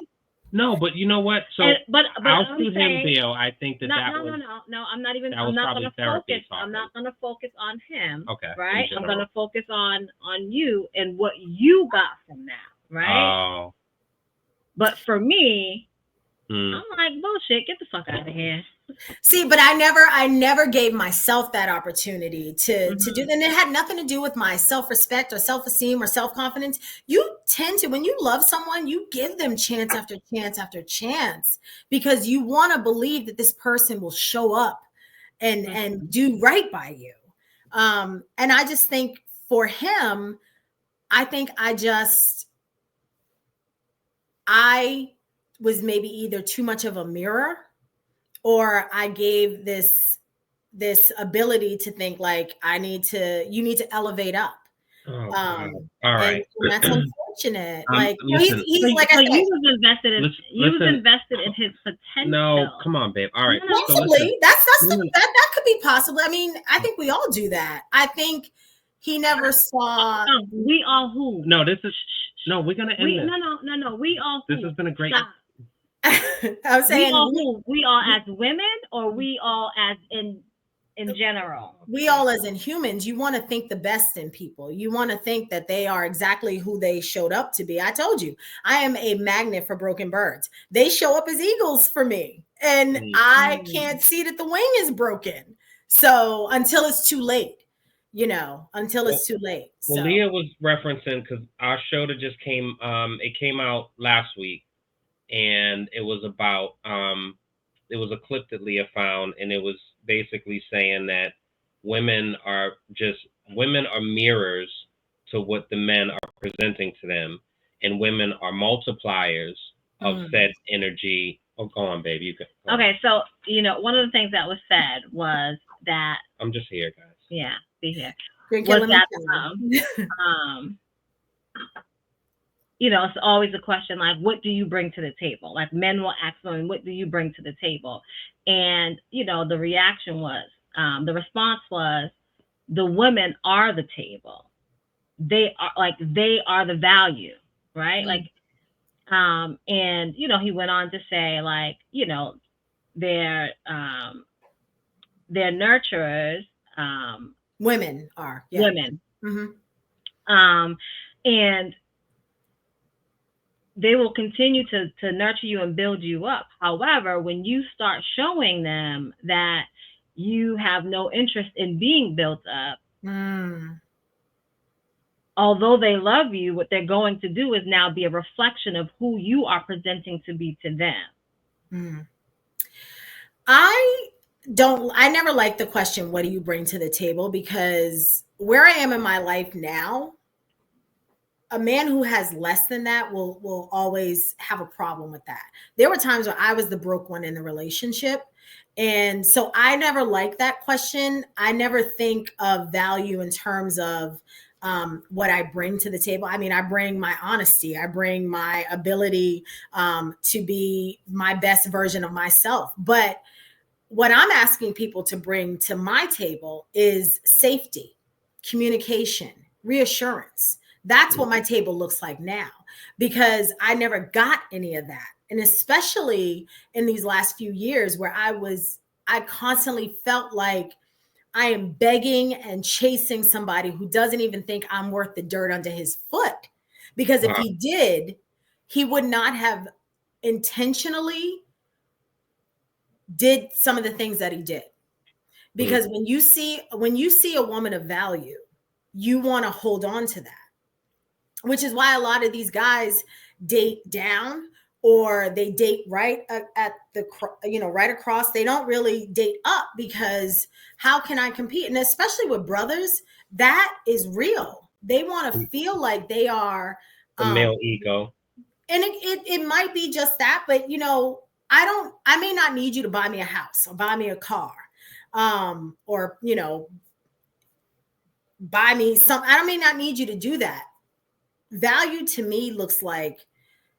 Speaker 1: No, but you know what? So,
Speaker 2: but
Speaker 1: I'll shoot him, Theo. I think that was.
Speaker 2: No. I'm not even. I'm not going to focus. I'm not going to focus on him.
Speaker 1: Okay.
Speaker 2: Right. I'm going to focus on you and what you got from that. right?
Speaker 1: Oh.
Speaker 2: But for me, I'm like, bullshit, get the fuck out of here.
Speaker 3: See, but I never gave myself that opportunity to do, and it had nothing to do with my self-respect or self-esteem or self-confidence. You tend to, when you love someone, you give them chance after chance after chance, because you want to believe that this person will show up and do right by you. And I just think for him, I think I was maybe either too much of a mirror, or I gave this ability to think like you need to elevate up.
Speaker 1: Oh, all right.
Speaker 3: And that's unfortunate.
Speaker 2: Like,
Speaker 1: listen,
Speaker 2: he's like, so you was invested in his potential.
Speaker 1: No, come on, babe. All right.
Speaker 3: Possibly. That could be possible. I mean, I think we all do that. I think he never saw.
Speaker 2: We all who?
Speaker 1: No, we're gonna end this.
Speaker 2: No. We all who?
Speaker 1: This has been a great.
Speaker 3: I'm saying
Speaker 2: we all as women, or we all as in general?
Speaker 3: We all as in humans. You want to think the best in people. You want to think that they are exactly who they showed up to be. I told you, I am a magnet for broken birds. They show up as eagles for me, and I can't see that the wing is broken. So until it's too late, it's too late. So.
Speaker 1: Well, Leah was referencing, because our show that just came, it came out last week. And it was about, it was a clip that Leah found, and it was basically saying that women are mirrors to what the men are presenting to them, and women are multipliers of said energy. Oh, go on, baby. You can.
Speaker 2: Okay, so one of the things that was said was that
Speaker 1: I'm just here, guys.
Speaker 2: Yeah, be here.
Speaker 3: Was that
Speaker 2: it's always a question like, what do you bring to the table? Like, men will ask women, what do you bring to the table? And, the reaction was, the response was, the women are the table. They are the value, right? Like, and, he went on to say, like, they're nurturers.
Speaker 3: Women are.
Speaker 2: Yeah. Women.
Speaker 3: Mm-hmm.
Speaker 2: And they will continue to nurture you and build you up. However, when you start showing them that you have no interest in being built up, although they love you, what they're going to do is now be a reflection of who you are presenting to be to them.
Speaker 3: I never liked the question, what do you bring to the table? Because where I am in my life now, a man who has less than that will always have a problem with that. There were times where I was the broke one in the relationship. And so I never liked that question. I never think of value in terms of what I bring to the table. I mean, I bring my honesty. I bring my ability to be my best version of myself. But what I'm asking people to bring to my table is safety, communication, reassurance. That's what my table looks like now, because I never got any of that. And especially in these last few years where I constantly felt like I am begging and chasing somebody who doesn't even think I'm worth the dirt under his foot. Because if he did, he would not have intentionally did some of the things that he did. Because when you see a woman of value, you want to hold on to that. Which is why a lot of these guys date down, or they date right at the, right across. They don't really date up, because how can I compete? And especially with brothers, that is real. They want to feel like they are
Speaker 1: the male ego.
Speaker 3: And it might be just that, but I may not need you to buy me a house or buy me a car, or buy me some. I may not need you to do that. Value to me looks like,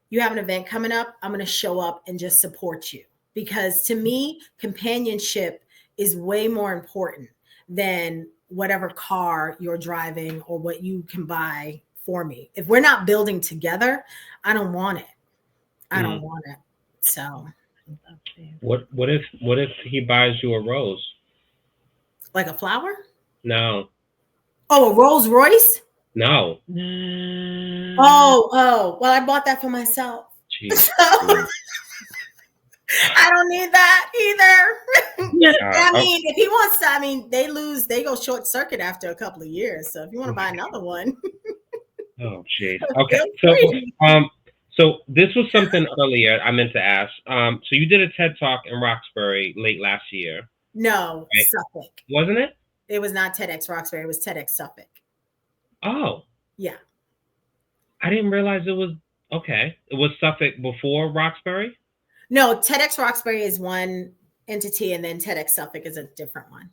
Speaker 3: you have an event coming up, I'm going to show up and just support you. Because to me, companionship is way more important than whatever car you're driving or what you can buy for me. If we're not building together, I don't want it. I don't want it. So
Speaker 1: what if he buys you a rose?
Speaker 3: Like a flower?
Speaker 1: No.
Speaker 3: Oh, a Rolls Royce?
Speaker 1: No.
Speaker 3: Oh, well, I bought that for myself. So I don't need that either. I mean, if he wants to, I mean, they go short circuit after a couple of years. So if you want to buy another one.
Speaker 1: Oh, jeez. Okay. So this was something earlier I meant to ask. So you did a TED Talk in Roxbury late last year.
Speaker 3: No, right? Suffolk.
Speaker 1: Wasn't it?
Speaker 3: It was not TEDx Roxbury. It was TEDx Suffolk.
Speaker 1: Oh.
Speaker 3: Yeah.
Speaker 1: I didn't realize it was, okay. It was Suffolk before Roxbury?
Speaker 3: No, TEDx Roxbury is one entity, and then TEDx Suffolk is a different one.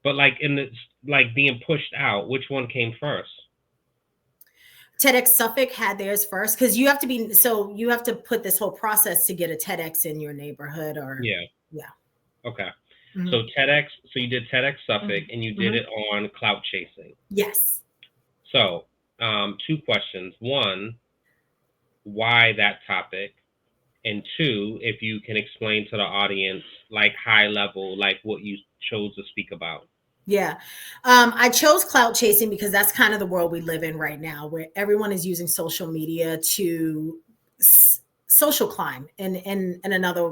Speaker 1: But like being pushed out, which one came first?
Speaker 3: TEDx Suffolk had theirs first, because you have to put this whole process to get a TEDx in your neighborhood, or
Speaker 1: yeah. Okay.
Speaker 3: Mm-hmm.
Speaker 1: So you did TEDx Suffolk, and you did it on clout chasing.
Speaker 3: Yes.
Speaker 1: So, two questions. One, why that topic? And two, if you can explain to the audience, like high level, like what you chose to speak about.
Speaker 3: Yeah. I chose clout chasing because that's kind of the world we live in right now, where everyone is using social media to social climb in another,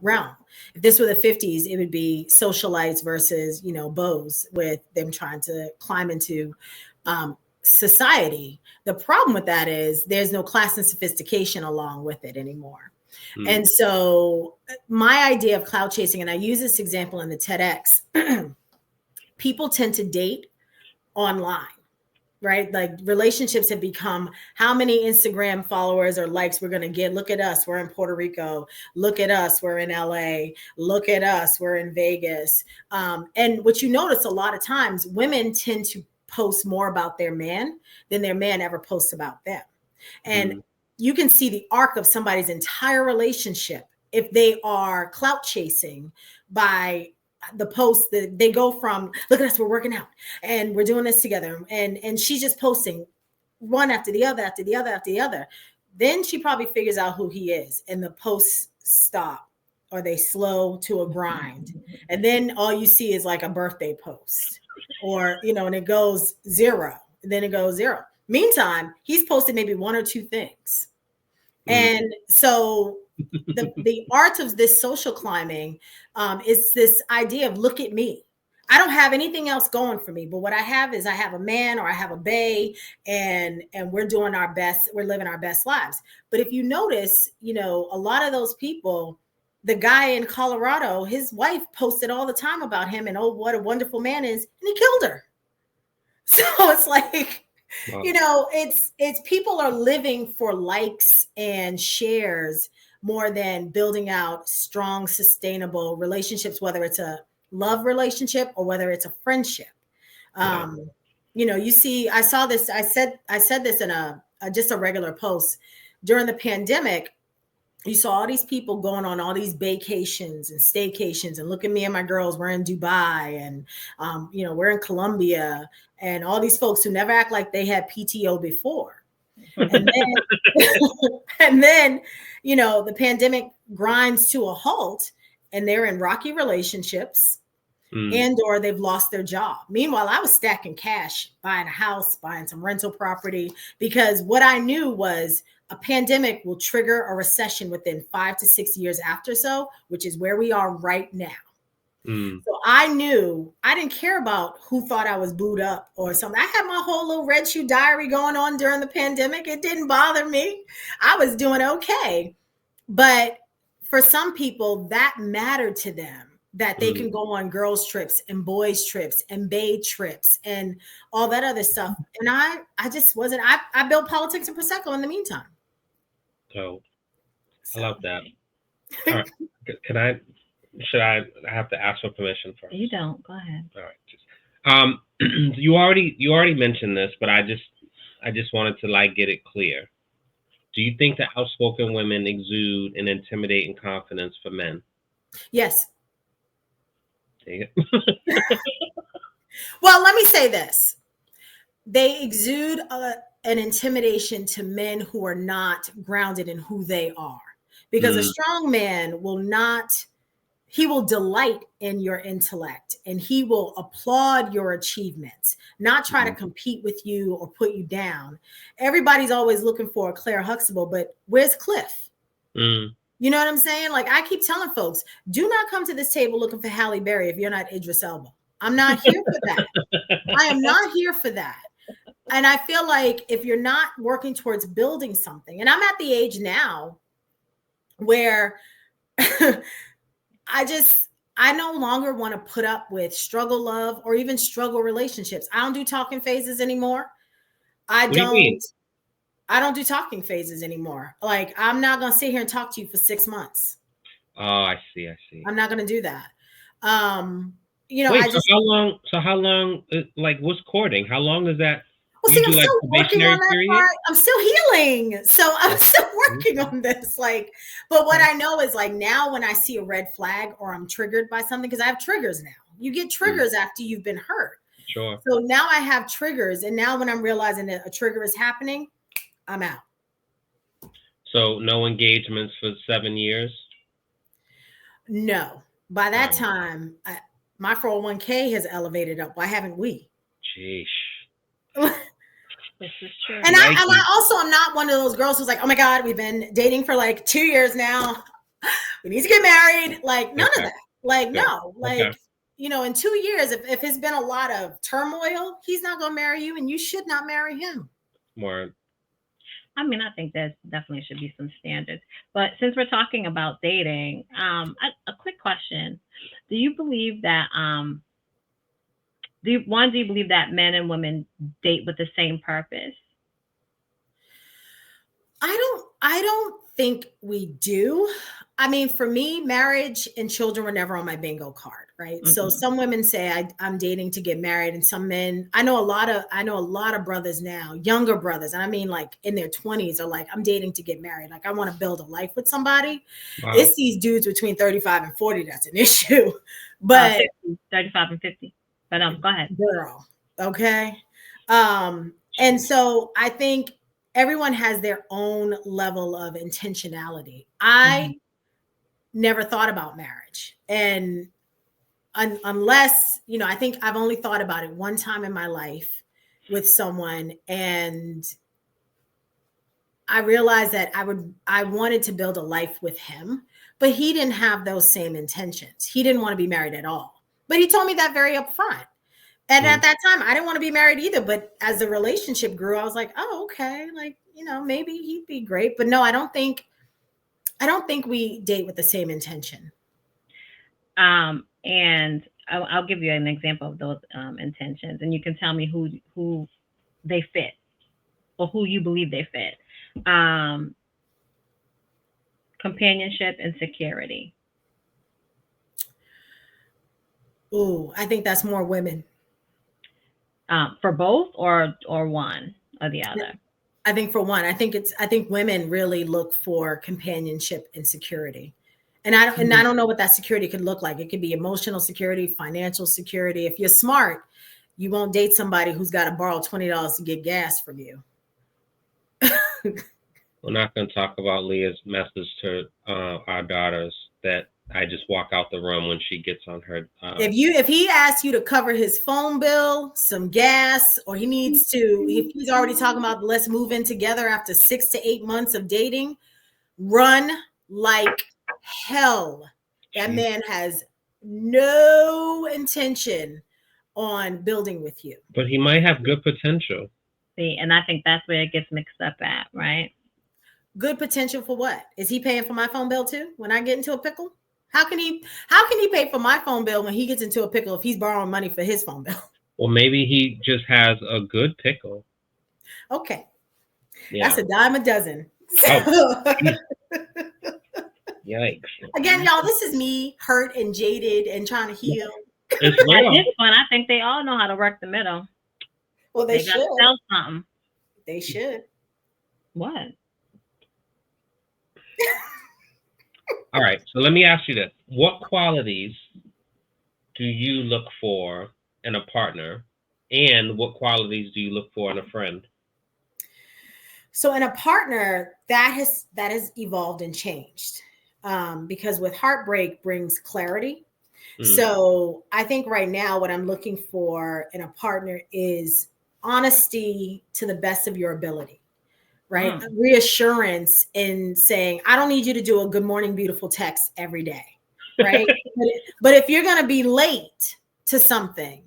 Speaker 3: realm. If this were the 50s, it would be socialites versus, beaus, with them trying to climb into society. The problem with that is there's no class and sophistication along with it anymore. And so my idea of clout chasing, and I use this example in the TEDx, people tend to date online, right? Like relationships have become how many Instagram followers or likes we're going to get. Look at us. We're in Puerto Rico. Look at us. We're in LA. Look at us. We're in Vegas. And what you notice a lot of times, women tend to post more about their man than their man ever posts about them. And you can see the arc of somebody's entire relationship if they are clout chasing by the post that they go from, look at us, we're working out and we're doing this together. And she's just posting one after the other, after the other, after the other. Then she probably figures out who he is, and the posts stop, or they slow to a grind. And then all you see is like a birthday post, or, and it goes zero, and then it goes zero. Meantime, he's posted maybe one or two things. And so the art of this social climbing is this idea of, look at me. I don't have anything else going for me, but what I have is I have a man, or I have a bae, and we're doing our best. We're living our best lives. But if you notice, a lot of those people, the guy in Colorado, his wife posted all the time about him and, oh, what a wonderful man is, and he killed her. So it's like, wow. It's people are living for likes and shares more than building out strong, sustainable relationships, whether it's a love relationship or whether it's a friendship. You see, I saw this, I said this in just a regular post during the pandemic. You saw all these people going on all these vacations and staycations, and look at me and my girls, we're in Dubai, and we're in Colombia, and all these folks who never act like they had PTO before. And then, the pandemic grinds to a halt, and they're in rocky relationships, and or they've lost their job. Meanwhile, I was stacking cash, buying a house, buying some rental property, because what I knew was a pandemic will trigger a recession within 5 to 6 years after, which is where we are right now. So I knew I didn't care about who thought I was booed up or something. I had my whole little red shoe diary going on during the pandemic. It didn't bother me. I was doing okay. But for some people, that mattered to them, that they can go on girls' trips and boys' trips and bae trips and all that other stuff. And I just wasn't. I built Politics and Prosecco in the meantime.
Speaker 1: So I love that. All right. Should I have to ask for permission first?
Speaker 2: You don't. Go ahead.
Speaker 1: All right. You already mentioned this, but I just wanted to get it clear. Do you think that outspoken women exude an intimidating confidence for men?
Speaker 3: Yes.
Speaker 1: Dang it.
Speaker 3: Well, let me say this. They exude an intimidation to men who are not grounded in who they are. Because a strong man will not, He will delight in your intellect and he will applaud your achievements, not try to compete with you or put you down. Everybody's always looking for a Claire Huxtable, but where's Cliff? You know what I'm saying? Like I keep telling folks, do not come to this table looking for Halle Berry if you're not Idris Elba. I'm not here for that. I am not here for that. And I feel like if you're not working towards building something, and I'm at the age now where I no longer want to put up with struggle love or even struggle relationships. I don't do talking phases anymore. I don't do talking phases anymore. Like I'm not going to sit here and talk to you for 6 months.
Speaker 1: Oh, I see.
Speaker 3: I'm not going to do that.
Speaker 1: Wait, how long, like what's courting? How long is that?
Speaker 3: Well, see, I'm still working on that part. I'm still healing. So I'm still working on this. Like, but what I know is like now when I see a red flag or I'm triggered by something, because I have triggers now. You get triggers after you've been hurt.
Speaker 1: Sure.
Speaker 3: So now I have triggers. And now when I'm realizing that a trigger is happening, I'm out.
Speaker 1: So no engagements for 7 years?
Speaker 3: No. By that time, my 401k has elevated up. Why haven't we?
Speaker 1: Jeez.
Speaker 2: This is true.
Speaker 3: And I also am not one of those girls who's like, oh my God, we've been dating for like 2 years now. We need to get married. Like none of that. Like, no, like, you know, in 2 years, if it's been a lot of turmoil, he's not going to marry you and you should not marry him.
Speaker 1: More.
Speaker 2: I mean, I think there definitely should be some standards. But since we're talking about dating, a quick question. Do you believe that, do you believe that men and women date with the same purpose?
Speaker 3: I don't think we do. I mean, for me, marriage and children were never on my bingo card, right? Mm-hmm. So some women say I'm dating to get married, and some men, I know a lot of brothers now, younger brothers, and I mean like in their 20s are like, I'm dating to get married. Like I want to build a life with somebody. Wow. It's these dudes between 35 and 40 that's an issue. But
Speaker 2: 35 and 50. But go ahead.
Speaker 3: Girl. Okay. And so I think everyone has their own level of intentionality. I never thought about marriage. And unless, you know, I think I've only thought about it one time in my life with someone. And I realized that I wanted to build a life with him, but he didn't have those same intentions. He didn't want to be married at all. But he told me that very upfront. And at that time, I didn't want to be married either. But as the relationship grew, I was like, oh, okay. Like, you know, maybe he'd be great. But no, I don't think we date with the same intention.
Speaker 2: And I'll give you an example of those intentions. And you can tell me who they fit or who you believe they fit. Companionship and security.
Speaker 3: Ooh, I think that's more women.
Speaker 2: For both or one or the other?
Speaker 3: I think for one. I think women really look for companionship and security. And I don't know what that security could look like. It could be emotional security, financial security. If you're smart, you won't date somebody who's got to borrow $20 to get gas from you.
Speaker 1: We're not going to talk about Leah's message to our daughters that I just walk out the room when she gets on her.
Speaker 3: If he asks you to cover his phone bill, some gas, or if he's already talking about let's move in together after 6 to 8 months of dating, run like hell. That man has no intention on building with you.
Speaker 1: But he might have good potential.
Speaker 2: See, and I think that's where it gets mixed up at, right?
Speaker 3: Good potential for what? Is he paying for my phone bill too when I get into a pickle? How can he pay for my phone bill when he gets into a pickle if he's borrowing money for his phone bill?
Speaker 1: Well, maybe he just has a good pickle.
Speaker 3: Okay. Yeah. That's a dime a dozen.
Speaker 1: Oh. Yikes.
Speaker 3: Again, y'all, this is me hurt and jaded and trying to heal.
Speaker 2: At this point, I think they all know how to work the middle.
Speaker 3: Well, they should.
Speaker 2: Gotta sell something.
Speaker 3: They should.
Speaker 2: What?
Speaker 1: All right. So let me ask you this. What qualities do you look for in a partner? And what qualities do you look for in a friend?
Speaker 3: So in a partner, that has evolved and changed. because with heartbreak brings clarity. So I think right now what I'm looking for in a partner is honesty to the best of your ability, right? Reassurance in saying, I don't need you to do a good morning, beautiful text every day, right? But if you're going to be late to something,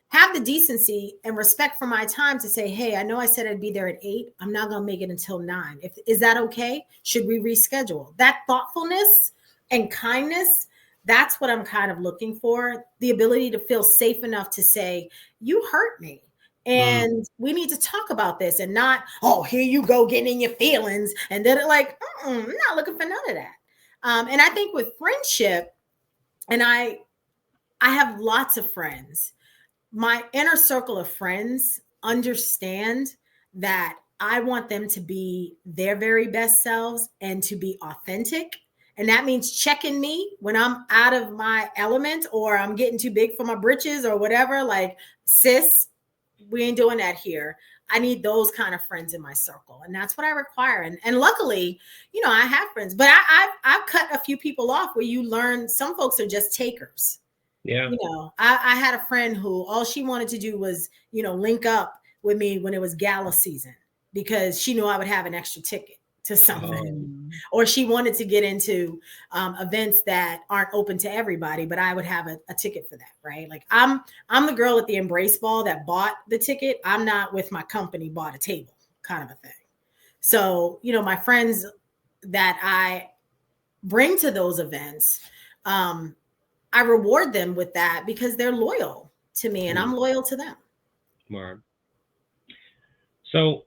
Speaker 3: have the decency and respect for my time to say, hey, I know I said I'd be there at 8. I'm not going to make it until 9. Is that okay? Should we reschedule? That thoughtfulness and kindness, that's what I'm kind of looking for. The ability to feel safe enough to say, you hurt me. And we need to talk about this, and not, oh, here you go getting in your feelings. And then like, I'm not looking for none of that. And I think with friendship, and I have lots of friends. My inner circle of friends understand that I want them to be their very best selves and to be authentic. And that means checking me when I'm out of my element or I'm getting too big for my britches or whatever. Like, sis, we ain't doing that here. I need those kind of friends in my circle. And that's what I require. And luckily, I have friends, but I've cut a few people off where you learn some folks are just takers.
Speaker 1: Yeah.
Speaker 3: I had a friend who all she wanted to do was, link up with me when it was gala season because she knew I would have an extra ticket to something. Or she wanted to get into events that aren't open to everybody, but I would have a ticket for that, right? Like I'm the girl at the Embrace Ball that bought the ticket. I'm not with my company bought a table kind of a thing. So, my friends that I bring to those events, I reward them with that because they're loyal to me and I'm loyal to them.
Speaker 1: Smart. So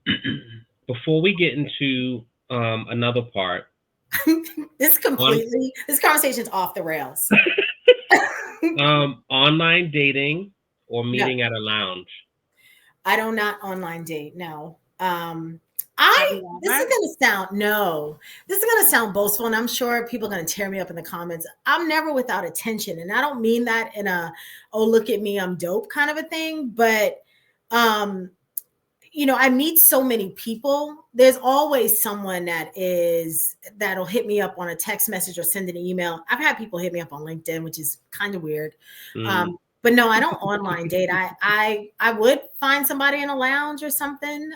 Speaker 1: before we get into another part,
Speaker 3: this conversation's off the rails.
Speaker 1: Online dating or meeting at a lounge?
Speaker 3: I do not online date. No. This is gonna sound boastful, and I'm sure people are gonna tear me up in the comments. I'm never without attention, and I don't mean that in a look at me, I'm dope kind of a thing. But I meet so many people. There's always someone that'll hit me up on a text message or send an email. I've had people hit me up on LinkedIn, which is kind of weird. But no, I don't online date. I would find somebody in a lounge or something.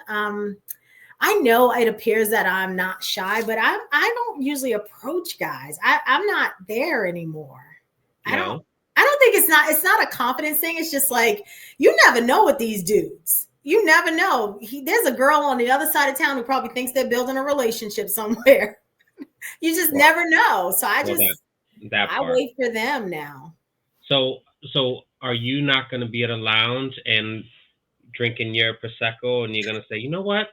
Speaker 3: I know it appears that I'm not shy, but I don't usually approach guys. I'm not there anymore.
Speaker 1: No.
Speaker 3: I don't think it's not a confidence thing. It's just like, you never know with these dudes. You never know. There's a girl on the other side of town who probably thinks they're building a relationship somewhere. You just never know. So I wait for them now.
Speaker 1: So are you not going to be at a lounge and drinking your Prosecco and you're going to say, you know what?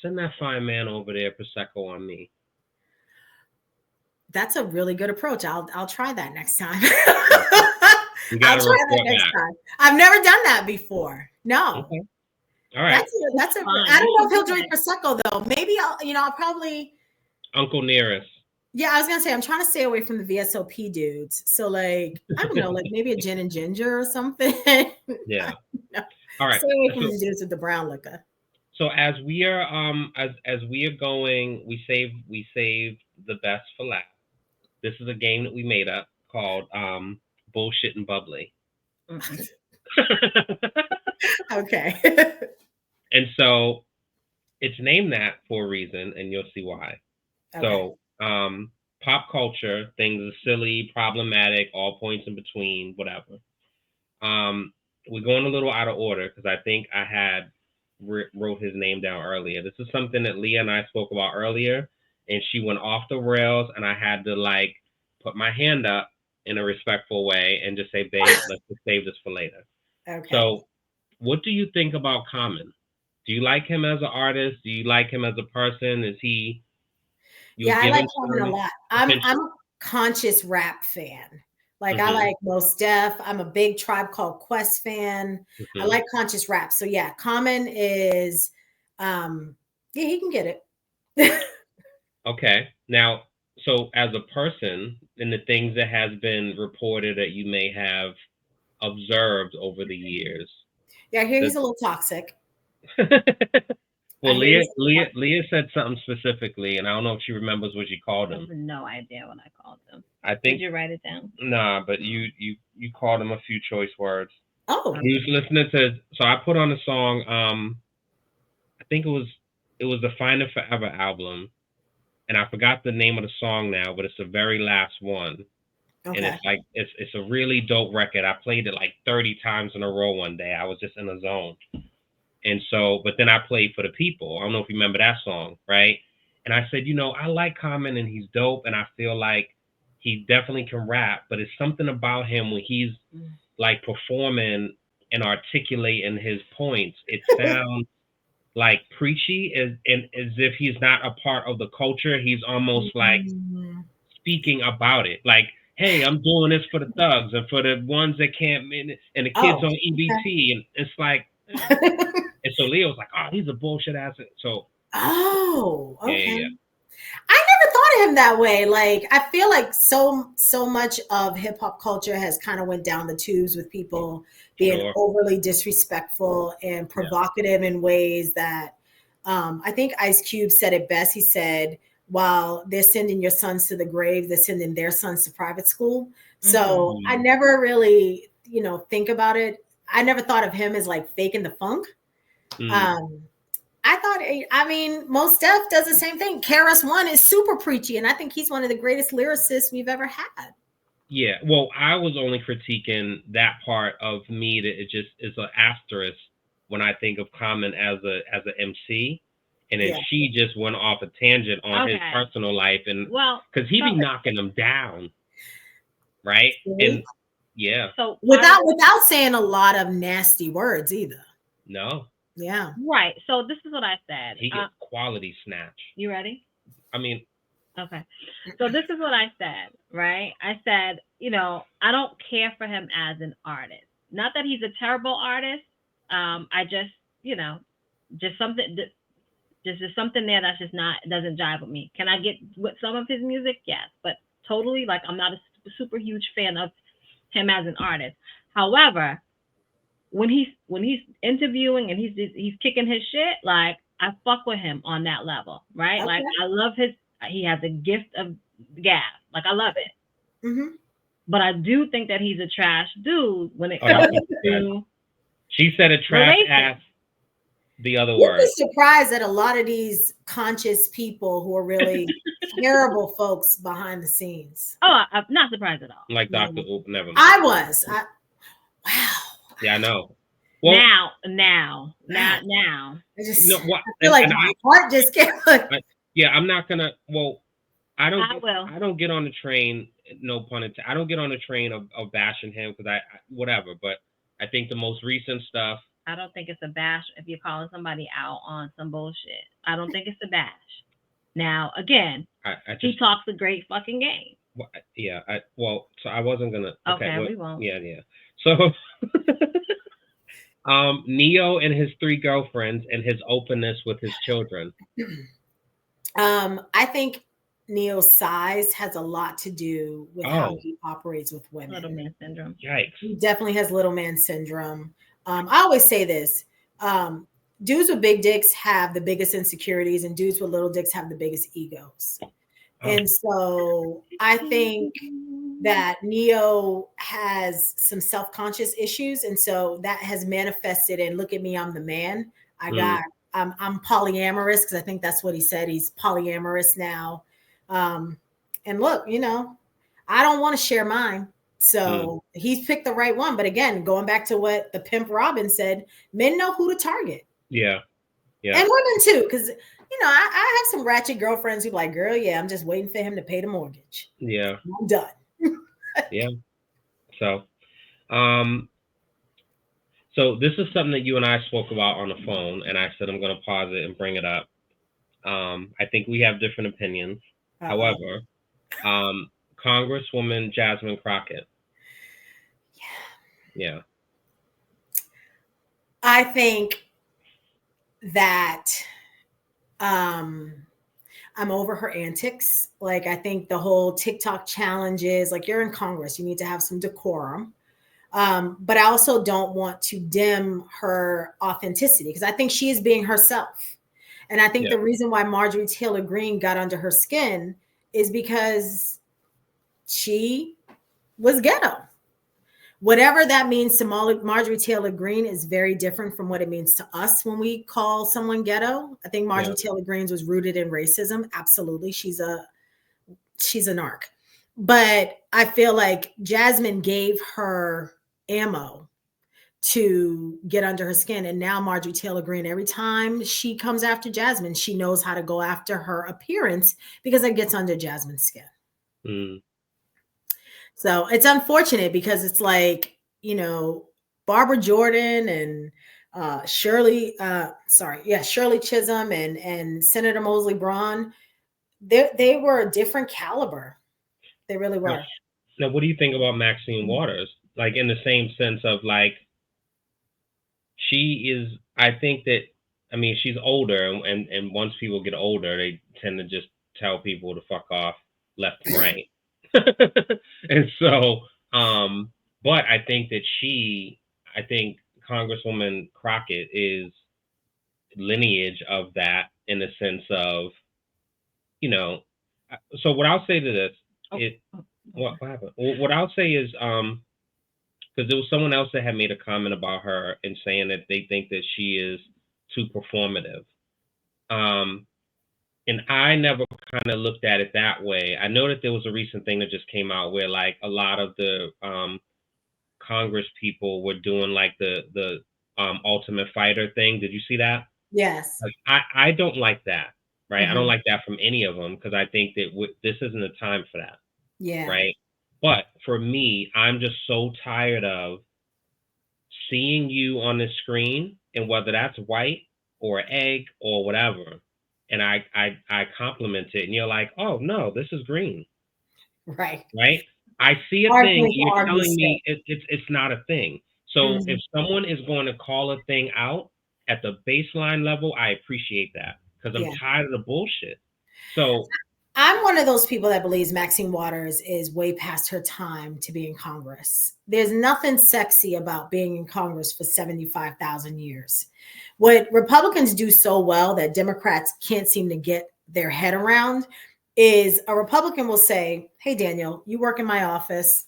Speaker 1: Send that fine man over there Prosecco on me?
Speaker 3: That's a really good approach. I'll try that next time.
Speaker 1: I'll try that next
Speaker 3: time. I've never done that before. No.
Speaker 1: Okay. All right.
Speaker 3: That's I don't know if he'll drink Prosecco though. Maybe I'll probably
Speaker 1: Uncle Nearest.
Speaker 3: Yeah, I was gonna say I'm trying to stay away from the VSOP dudes. So like, I don't know, like maybe a gin and ginger or something.
Speaker 1: Yeah. All right.
Speaker 3: Stay away from the dudes with the brown liquor.
Speaker 1: So as we are as we are going, we saved the best for last. This is a game that we made up called Bullshit and Bubbly.
Speaker 3: Okay.
Speaker 1: And so it's named that for a reason, and you'll see why. Okay. So pop culture, things are silly, problematic, all points in between, whatever. We're going a little out of order because I think I had wrote his name down earlier. This is something that Leah and I spoke about earlier, and she went off the rails, and I had to like put my hand up in a respectful way and just say, babe, let's just save this for later.
Speaker 3: Okay.
Speaker 1: So what do you think about Common? Do you like him as an artist? Do you like him as a person? Is he?
Speaker 3: Yeah, I like Common a lot. I'm a conscious rap fan. Like I like Mos Def. I'm a big Tribe Called Quest fan. I like conscious rap. So yeah, Common is, he can get it.
Speaker 1: Okay. Now, so as a person, and the things that has been reported that you may have observed over the years.
Speaker 3: Yeah, I hear he's a little toxic.
Speaker 1: Well, Leah said something specifically, and I don't know if she remembers what she called him.
Speaker 2: I have no idea what I called him.
Speaker 1: I think.
Speaker 2: Did you write it down?
Speaker 1: Nah, but you called him a few choice words.
Speaker 3: Oh.
Speaker 1: He was listening to. So I put on a song. I think it was the Find It Forever album, and I forgot the name of the song now, but it's the very last one. Okay. And it's like it's a really dope record. I played it like 30 times in a row one day. I was just in a zone. And so, but then I played For the People. I don't know if you remember that song, right? And I said, I like Common and he's dope, and I feel like he definitely can rap, but it's something about him when he's like performing and articulating his points. It sounds like preachy, as if he's not a part of the culture. He's almost like speaking about it, like, hey, I'm doing this for the thugs and for the ones that can't, and the kids on EBT, and it's like, and so Leo was like, oh, he's a bullshit ass. So,
Speaker 3: okay. Yeah. I never thought of him that way. Like, I feel like so much of hip hop culture has kind of went down the tubes with people being overly disrespectful and provocative in ways that I think Ice Cube said it best. He said, while they're sending your sons to the grave, they're sending their sons to private school. So I never really, think about it. I never thought of him as like faking the funk. I thought, Mos Def does the same thing. KRS-One is super preachy, and I think he's one of the greatest lyricists we've ever had.
Speaker 1: Yeah, well, I was only critiquing that part of me that it just is an asterisk when I think of Common as a MC, and then she just went off a tangent on his personal life, and because he be knocking them down, right? And
Speaker 2: so
Speaker 3: without saying a lot of nasty words either.
Speaker 1: No.
Speaker 3: Yeah.
Speaker 2: Right. So this is what I said.
Speaker 1: He gets quality snatch.
Speaker 2: You ready? Okay. So this is what I said, right? I said, I don't care for him as an artist. Not that he's a terrible artist. I just, just something there that's just doesn't jive with me. Can I get with some of his music? Yes. But totally, like, I'm not a super huge fan of him as an artist. However, when he's interviewing and he's kicking his shit, like, I fuck with him on that level, right? Okay. Like, I love he has a gift of gas. Like, I love it. Mm-hmm. But I do think that he's a trash dude when it comes to.
Speaker 1: She said a trash ass. The other word.
Speaker 3: You'd be surprised at a lot of these conscious people who are really terrible folks behind the scenes.
Speaker 2: Oh, I'm not surprised at all.
Speaker 1: Like Dr. Oop, never mind.
Speaker 3: I was. Wow.
Speaker 1: Yeah, I know. Well,
Speaker 2: now.
Speaker 3: I feel like my heart just can't.
Speaker 1: I'm not gonna. Well, I don't get on the train. No pun intended. I don't get on the train of bashing him because I whatever. But I think the most recent stuff.
Speaker 2: I don't think it's a bash if you're calling somebody out on some bullshit. I don't think it's a bash. Now, again, he talks a great fucking game.
Speaker 1: So I wasn't gonna.
Speaker 2: Okay, we won't.
Speaker 1: Yeah. So, Neo and his 3 girlfriends and his openness with his children.
Speaker 3: I think Neo's size has a lot to do with how he operates with women.
Speaker 2: Little man syndrome.
Speaker 1: Yikes.
Speaker 3: He definitely has little man syndrome. I always say this. Dudes with big dicks have the biggest insecurities, and dudes with little dicks have the biggest egos. And so I think that Neo has some self-conscious issues, and so that has manifested in, look at me, I'm the man. I'm polyamorous, because I think that's what he said. He's polyamorous now. And look, I don't want to share mine. So he's picked the right one. But again, going back to what the pimp Robin said, men know who to target.
Speaker 1: Yeah.
Speaker 3: And women too, because I have some ratchet girlfriends who like, girl, I'm just waiting for him to pay the mortgage.
Speaker 1: Yeah.
Speaker 3: I'm done.
Speaker 1: Yeah. So this is something that you and I spoke about on the phone, and I said I'm going to pause it and bring it up. I think we have different opinions. However, Congresswoman Jasmine Crockett. Yeah.
Speaker 3: I think that I'm over her antics. Like, I think the whole TikTok challenges, like, you're in Congress, you need to have some decorum. But I also don't want to dim her authenticity, because I think she is being herself. And I think the reason why Marjorie Taylor Greene got under her skin is because she was ghetto. Whatever that means to Marjorie Taylor Greene is very different from what it means to us when we call someone ghetto. I think Marjorie Taylor Greene was rooted in racism. Absolutely. She's a narc. But I feel like Jasmine gave her ammo to get under her skin. And now Marjorie Taylor Greene, every time she comes after Jasmine, she knows how to go after her appearance because it gets under Jasmine's skin. Mm. So it's unfortunate because it's like, you know, Barbara Jordan and Shirley Chisholm and Senator Mosley Braun, they were a different caliber. They really were.
Speaker 1: Now, what do you think about Maxine Waters? Like, in the same sense of like, she is, I think that, I mean, she's older, and once people get older, they tend to just tell people to fuck off left and right. And so, but I think that I think Congresswoman Crockett is lineage of that, in the sense of, you know, so what I'll say to this, what happened? What I'll say is, because there was someone else that had made a comment about her and saying that they think that she is too performative. And I never kind of looked at it that way. I know that there was a recent thing that just came out where like a lot of the Congress people were doing like the Ultimate Fighter thing. Did you see that?
Speaker 3: Yes.
Speaker 1: Like, I don't like that, right? Mm-hmm. I don't like that from any of them, because I think that this isn't the time for that.
Speaker 3: Yeah.
Speaker 1: Right. But for me, I'm just so tired of seeing you on the screen, and whether that's white or egg or whatever, and I compliment it, and you're like, oh no, this is green.
Speaker 3: Right.
Speaker 1: Right. I see a thing, you're telling me it's not a thing. So if someone is going to call a thing out at the baseline level, I appreciate that, because I'm tired of the bullshit. So
Speaker 3: I'm one of those people that believes Maxine Waters is way past her time to be in Congress. There's nothing sexy about being in Congress for 75,000 years. What Republicans do so well that Democrats can't seem to get their head around is a Republican will say, hey, Daniel, you work in my office.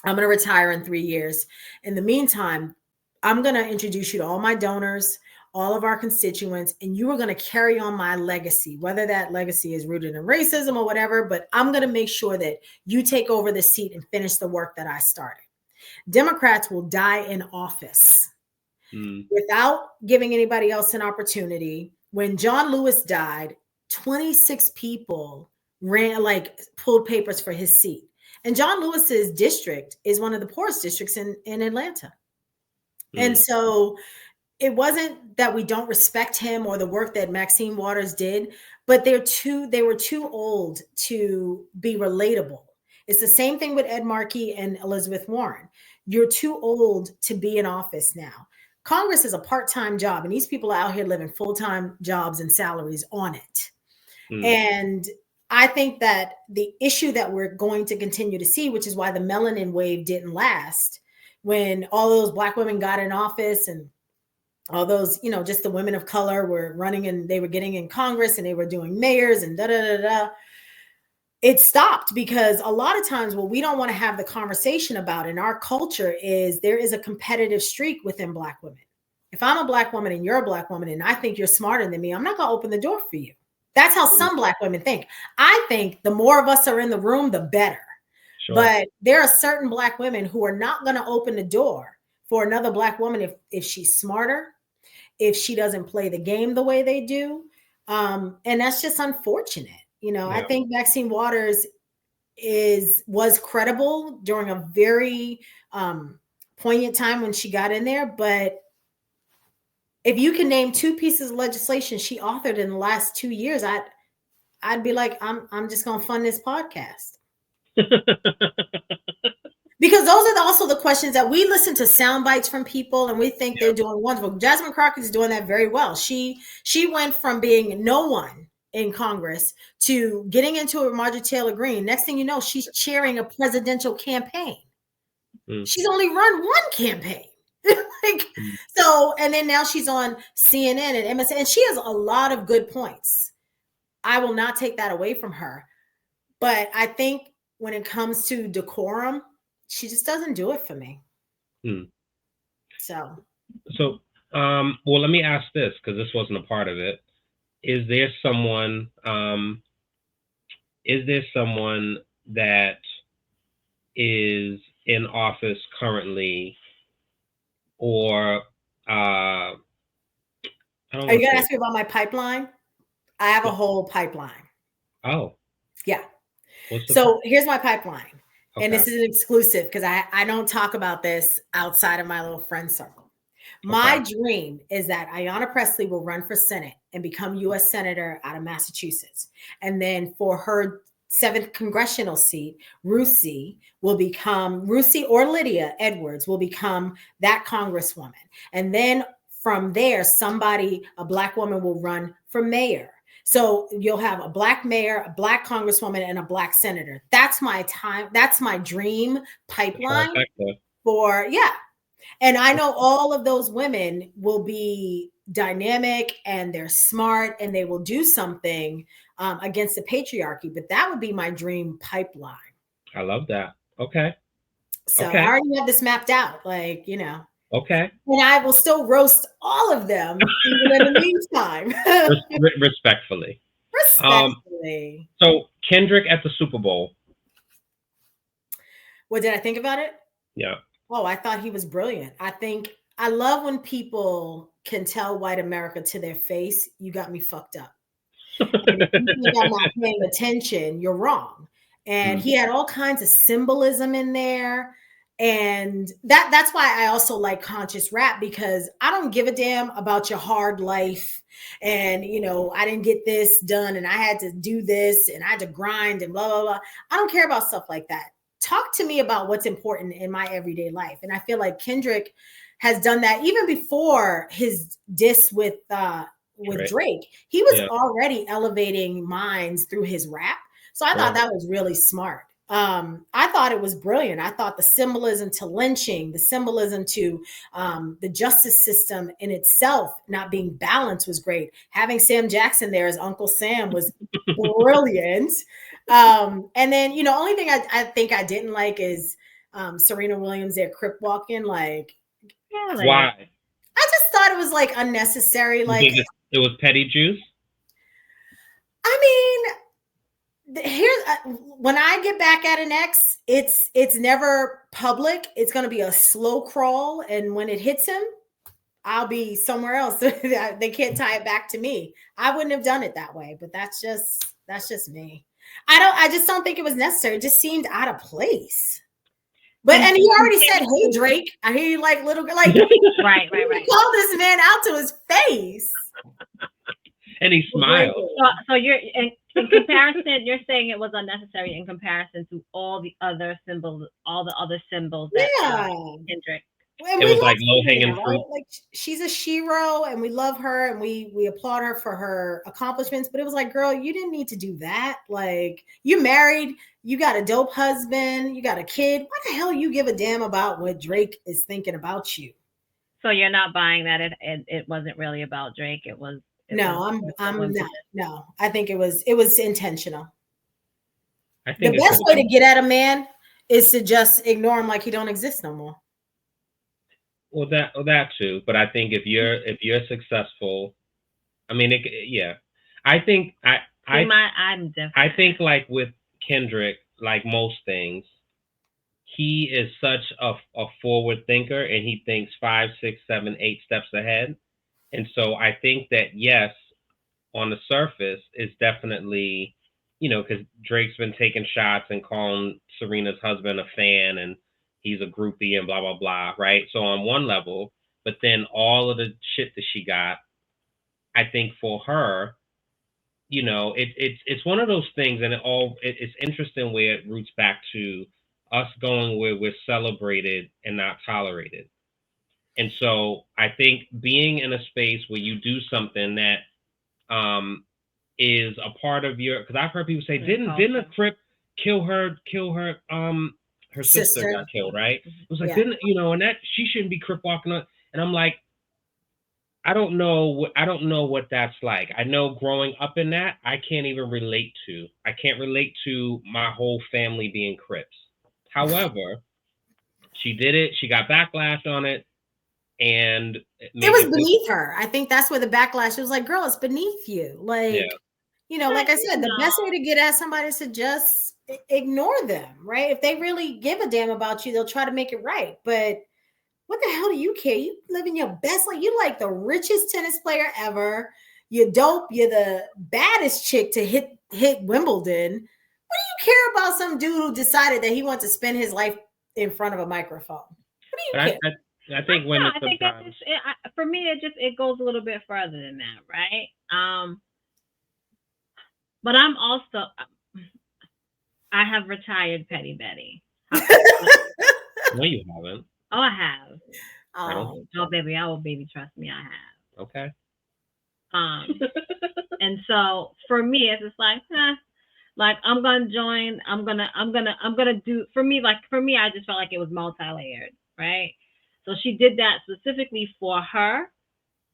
Speaker 3: I'm going to retire in 3 years. In the meantime, I'm going to introduce you to all my donors, all of our constituents, and you are going to carry on my legacy, whether that legacy is rooted in racism or whatever, but I'm going to make sure that you take over the seat and finish the work that I started. Democrats will die in office without giving anybody else an opportunity. When John Lewis died, 26 people pulled papers for his seat. And John Lewis's district is one of the poorest districts in Atlanta. And so it wasn't that we don't respect him or the work that Maxine Waters did, but they were too old to be relatable. It's the same thing with Ed Markey and Elizabeth Warren. You're too old to be in office now. Congress is a part-time job, and these people are out here living full-time jobs and salaries on it. And I think that the issue that we're going to continue to see, which is why the melanin wave didn't last, when all those Black women got in office and all those, just the women of color were running and they were getting in Congress and they were doing mayors and it stopped, because a lot of times what we don't want to have the conversation about in our culture is there is a competitive streak within Black women. If I'm a Black woman and you're a Black woman and I think you're smarter than me, I'm not going to open the door for you. That's how some Black women think. I think the more of us are in the room, the better. Sure. But there are certain Black women who are not going to open the door for another Black woman if she's smarter, if she doesn't play the game the way they do. And that's just unfortunate. I think Maxine Waters was credible during a very poignant time when she got in there. But if you can name 2 pieces of legislation she authored in the last 2 years, I'd be like, I'm just going to fund this podcast. Because those are also the questions that we listen to sound bites from people and we think they're doing wonderful. Jasmine Crockett is doing that very well. She went from being no one in Congress to getting into a Marjorie Taylor Greene. Next thing you know, she's chairing a presidential campaign. She's only run one campaign. Like, so, and then now she's on CNN and MSN, and she has a lot of good points. I will not take that away from her. But I think when it comes to decorum, she just doesn't do it for me. So,
Speaker 1: well, let me ask this, because this wasn't a part of it. Is there someone that is in office currently, or
Speaker 3: are you going to ask me about my pipeline? I have a whole pipeline.
Speaker 1: Oh.
Speaker 3: Yeah. So here's my pipeline. Okay. And this is an exclusive because I don't talk about this outside of my little friend circle. My dream is that Ayanna Pressley will run for Senate and become U.S. Senator out of Massachusetts. And then for her 7th congressional seat, Ruthie or Lydia Edwards will become that congresswoman. And then from there, a Black woman will run for mayor. So you'll have a Black mayor, a Black congresswoman, and a Black senator. That's my dream pipeline And I know all of those women will be dynamic and they're smart and they will do something against the patriarchy. But that would be my dream pipeline.
Speaker 1: I love that. Okay.
Speaker 3: So I already have this mapped out,
Speaker 1: Okay.
Speaker 3: And I will still roast all of them even in the meantime.
Speaker 1: Respectfully.
Speaker 3: Respectfully.
Speaker 1: So Kendrick at the Super Bowl.
Speaker 3: What did I think about it?
Speaker 1: Yeah.
Speaker 3: Oh, I thought he was brilliant. I love when people can tell white America to their face, you got me fucked up. And if you think I'm not paying attention, you're wrong. And he had all kinds of symbolism in there. And that's why I also like conscious rap, because I don't give a damn about your hard life. And, I didn't get this done and I had to do this and I had to grind and blah, blah, blah. I don't care about stuff like that. Talk to me about what's important in my everyday life. And I feel like Kendrick has done that even before his diss with Drake. He was already elevating minds through his rap. So I thought that was really smart. I thought it was brilliant. I thought the symbolism to lynching, the symbolism to the justice system in itself not being balanced was great. Having Sam Jackson there as Uncle Sam was brilliant. And then, only thing I think I didn't like is Serena Williams there crip walking. Why? I just thought it was unnecessary.
Speaker 1: It was petty juice.
Speaker 3: I mean, here's when I get back at an ex, it's never public. It's going to be a slow crawl, and when it hits him, I'll be somewhere else. They can't tie it back to me. I wouldn't have done it that way, but that's just me. I just don't think it was necessary. It just seemed out of place. And he already said, "Hey Drake, I hear you like little girl." Right. Call this man out to his face,
Speaker 1: and he smiled.
Speaker 2: So you're in comparison. You're saying it was unnecessary in comparison to all the other symbols that Kendrick.
Speaker 1: It was like low hanging fruit.
Speaker 3: Like she's a shero, and we love her, and we applaud her for her accomplishments. But it was like, girl, you didn't need to do that. Like, you married, you got a dope husband, you got a kid. Why the hell you give a damn about what Drake is thinking about you?
Speaker 2: So you're not buying that it wasn't really about Drake. It was.
Speaker 3: I'm not. No, I think it was intentional.
Speaker 1: I think
Speaker 3: the best way to get at a man is to just ignore him like he don't exist no more.
Speaker 1: Well, that too, but I think if you're successful, I mean, I think
Speaker 2: I'm different.
Speaker 1: I think like with Kendrick, like most things, he is such a forward thinker, and he thinks 5, 6, 7, 8 steps ahead, and so I think that yes, on the surface, it's definitely, because Drake's been taking shots and calling Serena's husband a fan and he's a groupie and blah, blah, blah, right? So on one level, but then all of the shit that she got, I think for her, it's one of those things, and it's interesting where it roots back to us going where we're celebrated and not tolerated. And so I think being in a space where you do something that is a part of your, because I've heard people say, didn't a Crip kill her her sister got killed, right? It was like, and that she shouldn't be crip walking on. And I'm like, I don't know what that's like. I know growing up in that, I can't even relate to. I can't relate to my whole family being Crips. However, she did it. She got backlash on it, and
Speaker 3: it was beneath her. I think that's where the backlash was like, girl, it's beneath you. Like,
Speaker 1: yeah.
Speaker 3: you know, like I said, the best way to get at somebody is to just ignore them, right? If they really give a damn about you, they'll try to make it right. But what the hell do you care? You living your best life. You like the richest tennis player ever. You're dope. You're the baddest chick to hit Wimbledon. What do you care about some dude who decided that he wants to spend his life in front of a microphone? What do you care?
Speaker 1: I think women
Speaker 2: I think that's just, for me, it goes a little bit further than that, right? But I'm also, I have retired Petty Betty.
Speaker 1: No, you haven't.
Speaker 2: Oh, I have.
Speaker 1: Oh,
Speaker 2: baby, trust me, I have.
Speaker 1: Okay.
Speaker 2: And so for me, it's just like, like I'm gonna join. I'm gonna do. For me, I just felt like it was multi-layered, right? So she did that specifically for her.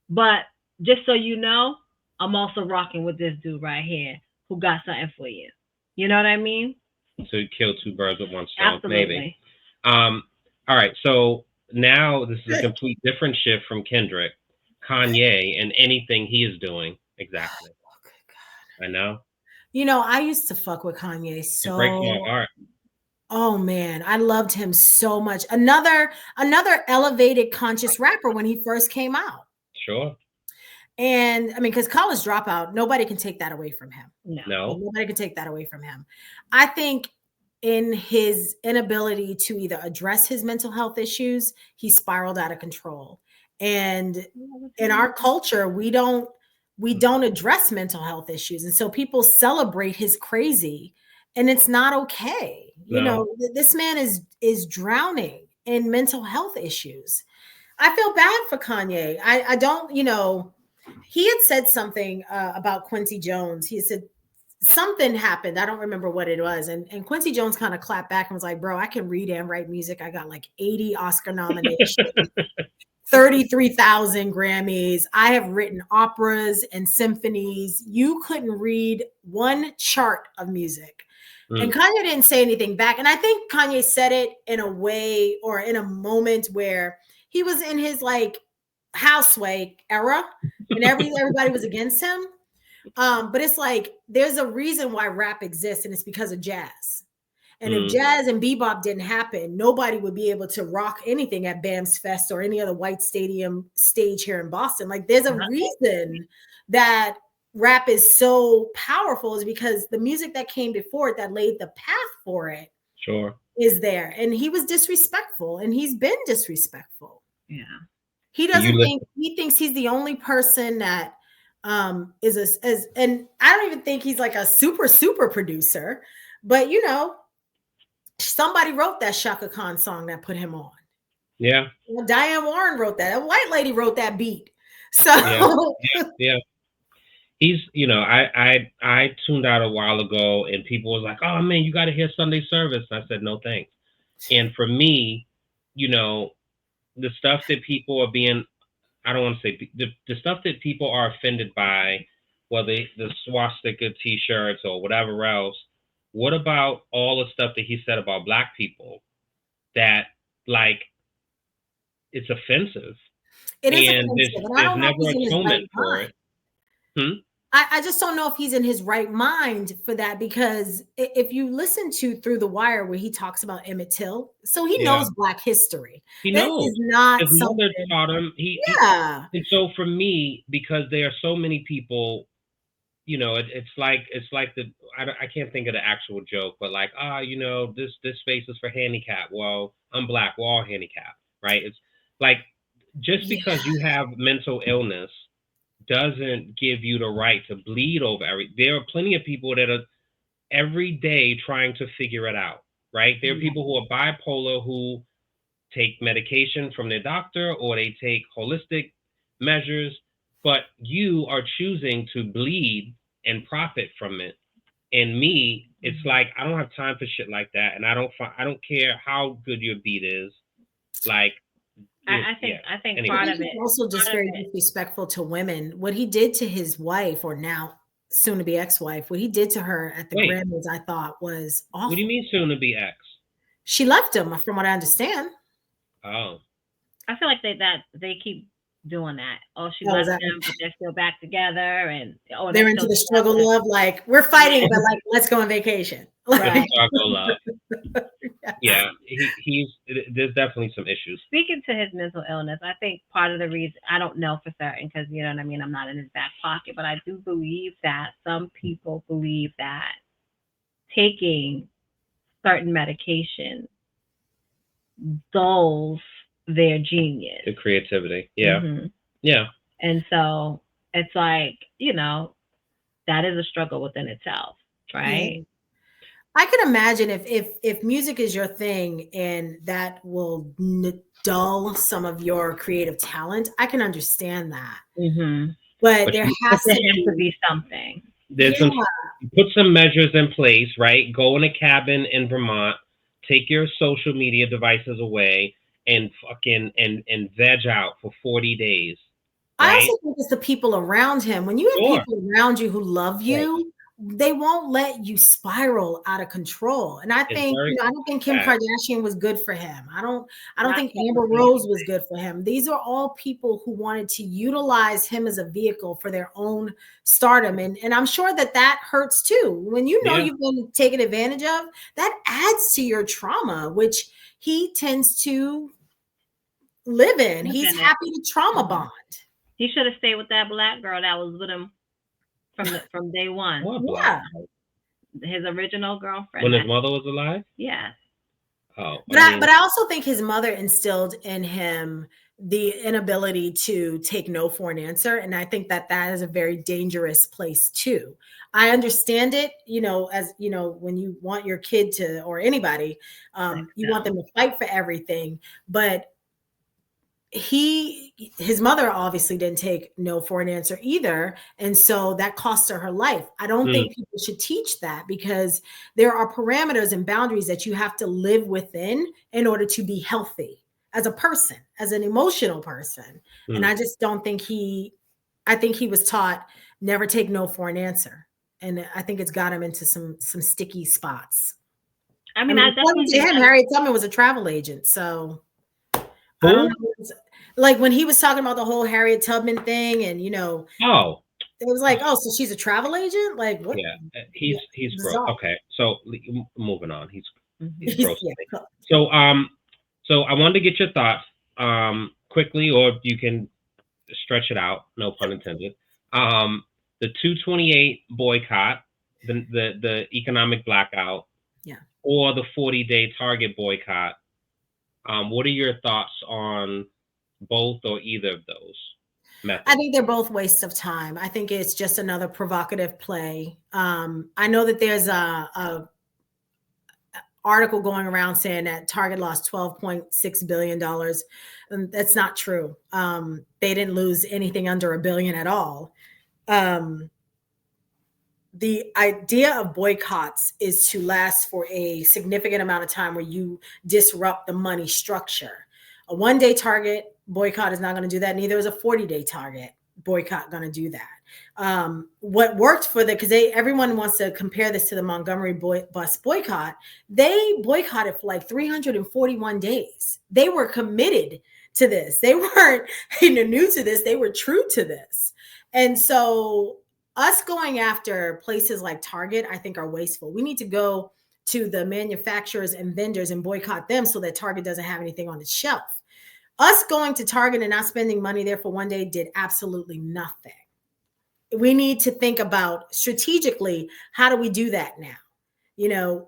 Speaker 2: But just so you know, I'm also rocking with this dude right here who got something for you. You know what I mean?
Speaker 1: So you kill two birds with one stone,
Speaker 2: Absolutely.
Speaker 1: maybe. All right, so now this is a complete different shift from Kendrick, Kanye, and anything he is doing. Exactly. I know.
Speaker 3: You know, I used to fuck with Kanye so.
Speaker 1: It breaks my heart.
Speaker 3: Oh man, I loved him so much. Another elevated conscious rapper when he first came out.
Speaker 1: Sure.
Speaker 3: And I mean, because College Dropout, nobody can take that away from him.
Speaker 1: No.
Speaker 3: Nobody can take that away from him. I think in his inability to either address his mental health issues, he spiraled out of control. And in our culture, we don't address mental health issues. And so people celebrate his crazy, and it's not okay. You know, this man is drowning in mental health issues. I feel bad for Kanye. I don't, you know, he had said something about Quincy Jones. He said something happened. I don't remember what it was. And Quincy Jones kind of clapped back and was like, bro, I can read and write music. I got like 80 Oscar nominations, 33,000 Grammys. I have written operas and symphonies. You couldn't read one chart of music. And Kanye didn't say anything back. And I think Kanye said it in a way or in a moment where he was in his like Houseway era and everybody was against him. But it's like there's a reason why rap exists, and it's because of jazz. And if jazz and bebop didn't happen, nobody would be able to rock anything at BAM's Fest or any other white stadium stage here in Boston. Like there's a reason that rap is so powerful, is because the music that came before it that laid the path for it is there. And he was disrespectful, and he's been disrespectful.
Speaker 2: Yeah.
Speaker 3: He doesn't think, he thinks he's the only person that is and I don't even think he's like a super producer, but you know, somebody wrote that Shaka Khan song that put him on.
Speaker 1: Yeah.
Speaker 3: Well, Diane Warren wrote that. A white lady wrote that beat. So
Speaker 1: yeah. He's, you know, I tuned out a while ago, and people was like, oh man, you got to hear Sunday service. I said, no, thanks. And for me, you know, the stuff that people are being, I don't want to say the stuff that people are offended by, whether the swastika t-shirts or whatever else. What about all the stuff that he said about Black people that, like, it's offensive?
Speaker 3: It is
Speaker 1: and
Speaker 3: offensive.
Speaker 1: There's never atonement for it.
Speaker 3: I just don't know if he's in his right mind for that, because if you listen to Through the Wire, where he talks about Emmett Till, so he knows Black history.
Speaker 1: He knows.
Speaker 3: Is not
Speaker 1: his mother taught him. And so for me, because there are so many people, you know, it's like I can't think of the actual joke, but like, you know, this space is for handicap. Well, I'm Black, we're all handicapped, right? It's like, just because you have mental illness doesn't give you the right to bleed over there are plenty of people that are every day trying to figure it out, right? There are people who are bipolar who take medication from their doctor, or they take holistic measures, but you are choosing to bleed and profit from it. And me, it's like, I don't have time for shit like that. And I don't care how good your beat is. Like,
Speaker 2: I think
Speaker 1: Anyway.
Speaker 2: part
Speaker 3: I
Speaker 2: of
Speaker 3: think
Speaker 2: it
Speaker 3: he's also just very disrespectful to women. What he did to his wife, or now soon to be ex-wife, what he did to her at the Grammys, I thought was awful.
Speaker 1: What do you mean soon to be ex?
Speaker 3: She left him, from what I understand.
Speaker 1: Oh.
Speaker 2: I feel like they keep doing that. Oh, she left him, but they're still back together, and
Speaker 3: they're into the struggle of like, we're fighting, but like, let's go on vacation.
Speaker 2: Right.
Speaker 1: Struggle love. Yeah, there's definitely some issues.
Speaker 2: Speaking to his mental illness, I think part of the reason, I don't know for certain, because you know what I mean, I'm not in his back pocket, but I do believe that some people believe that taking certain medication dulls their genius,
Speaker 1: the creativity. Yeah. Mm-hmm. Yeah.
Speaker 2: And so it's like, you know, that is a struggle within itself, right?
Speaker 3: Yeah. I can imagine if music is your thing and that will dull some of your creative talent, I can understand that.
Speaker 2: Mm-hmm.
Speaker 3: But there has to
Speaker 2: be something.
Speaker 1: Put some measures in place, right? Go in a cabin in Vermont, take your social media devices away, and fucking and veg out for 40 days. Right?
Speaker 3: I also think it's the people around him. When you have people around you who love you, they won't let you spiral out of control. And I think, I don't think Kim Kardashian was good for him. I don't think Amber Rose was good for him. These are all people who wanted to utilize him as a vehicle for their own stardom. And I'm sure that hurts too. When you know you've been taken advantage of, that adds to your trauma, which he tends to live in. He's happy to trauma bond.
Speaker 2: He should have stayed with that black girl that was with him from day one.
Speaker 3: Yeah.
Speaker 2: His original girlfriend.
Speaker 1: When his mother was alive?
Speaker 2: Yeah.
Speaker 1: Oh.
Speaker 3: But I also think his mother instilled in him the inability to take no for an answer. And I think that is a very dangerous place too. I understand it, as when you want your kid to, or anybody, you want them to fight for everything, but his mother obviously didn't take no for an answer either. And so that cost her life. I don't think people should teach that, because there are parameters and boundaries that you have to live within in order to be healthy as a person, as an emotional person. And I just don't think I think he was taught never take no for an answer. And I think it's got him into some sticky spots. I mean according to him, Harriet Tubman was a travel agent. So I don't know. Like when he was talking about the whole Harriet Tubman thing, and it was like, oh, so she's a travel agent? Like what?
Speaker 1: Yeah, he's gross. Okay, so moving on. He's gross. So I wanted to get your thoughts quickly, or you can stretch it out. No pun intended. The 2/28 boycott, the economic blackout, or the 40-day Target boycott. What are your thoughts on both or either of those methods?
Speaker 3: I think they're both wastes of time. I think it's just another provocative play. I know that there's a article going around saying that Target lost $12.6 billion. That's not true. They didn't lose anything under $1 billion at all. The idea of boycotts is to last for a significant amount of time where you disrupt the money structure. A one-day Target boycott is not going to do that. Neither is a 40-day Target boycott going to do that. What worked for because everyone wants to compare this to the Montgomery bus boycott. They boycotted for like 341 days. They were committed to this. They weren't new to this. They were true to this. And so us going after places like Target, I think, are wasteful. We need to go to the manufacturers and vendors and boycott them so that Target doesn't have anything on its shelf. Us going to Target and not spending money there for one day did absolutely nothing. We need to think about strategically, how do we do that now?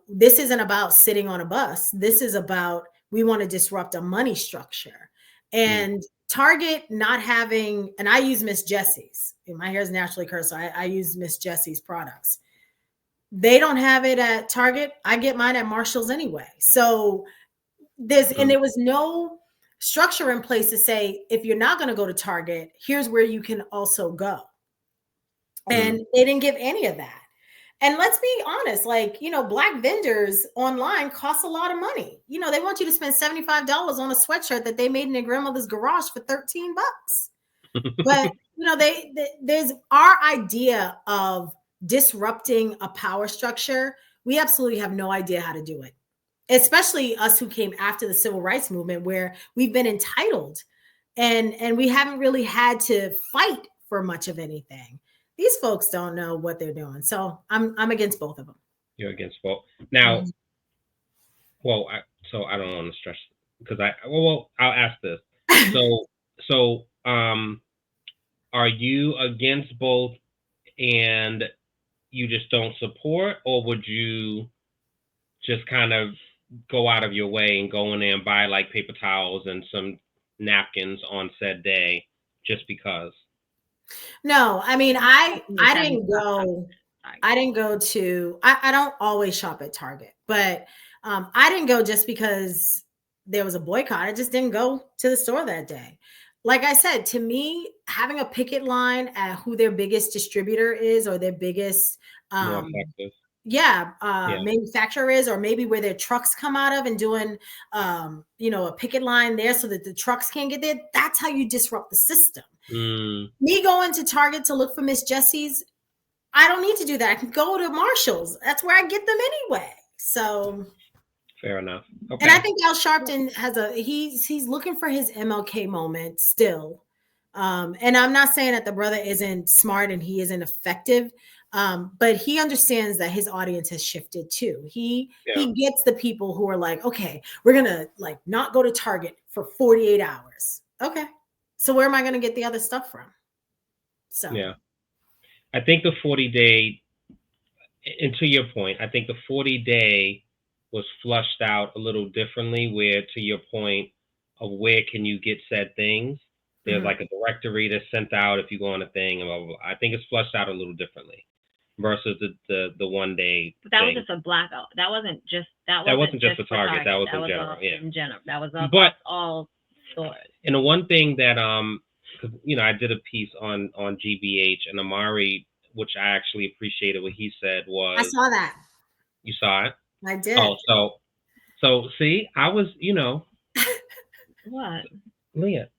Speaker 3: This isn't about sitting on a bus. This is about, we want to disrupt a money structure. And Target not having, and I use Miss Jessie's. My hair is naturally curly, so I use Miss Jessie's products. They don't have it at Target. I get mine at Marshall's anyway. So and there was no structure in place to say, if you're not going to go to Target, here's where you can also go. And they didn't give any of that. And let's be honest, like, Black vendors online cost a lot of money. They want you to spend $75 on a sweatshirt that they made in their grandmother's garage for $13. But, there's our idea of disrupting a power structure. We absolutely have no idea how to do it, especially us who came after the civil rights movement, where we've been entitled and we haven't really had to fight for much of anything. These folks don't know what they're doing. So I'm against both of them.
Speaker 1: You're against both. Now, well, I don't want to stress because I'll ask this. So, are you against both and you just don't support, or would you just kind of go out of your way and go in there and buy like paper towels and some napkins on said day just because?
Speaker 3: No, I mean, I didn't go to, I don't always shop at Target, but I didn't go just because there was a boycott. I just didn't go to the store that day. Like I said, to me, having a picket line at who their biggest distributor is or their biggest manufacturer is, or maybe where their trucks come out of, and doing a picket line there so that the trucks can't get there, that's how you disrupt the system. Me going to Target to look for Miss Jessie's, I don't need to do that. I can go to Marshall's. That's where I get them anyway. So
Speaker 1: fair enough. Okay.
Speaker 3: And I think Al Sharpton has he's looking for his MLK moment still. And I'm not saying that the brother isn't smart and he isn't effective, but he understands that his audience has shifted too. He gets the people who are like, okay, we're gonna like not go to Target for 48 hours. Okay. So where am I going to get the other stuff from? So
Speaker 1: yeah, I think the 40-day, and to your point, I think the 40-day was flushed out a little differently, where to your point of where can you get said things, there's like a directory that's sent out if you go on a thing, and blah, blah, blah. I think it's flushed out a little differently versus the 1 day.
Speaker 2: But that was just a blackout. That wasn't just
Speaker 1: for Target. That was in general. Yeah,
Speaker 2: in general. That was all stores.
Speaker 1: And the one thing that because I did a piece on GBH, and Amari, which I actually appreciated what he said was.
Speaker 3: I saw that.
Speaker 1: You saw it?
Speaker 3: I did.
Speaker 1: Oh, so see, I was,
Speaker 2: What?
Speaker 1: Leah,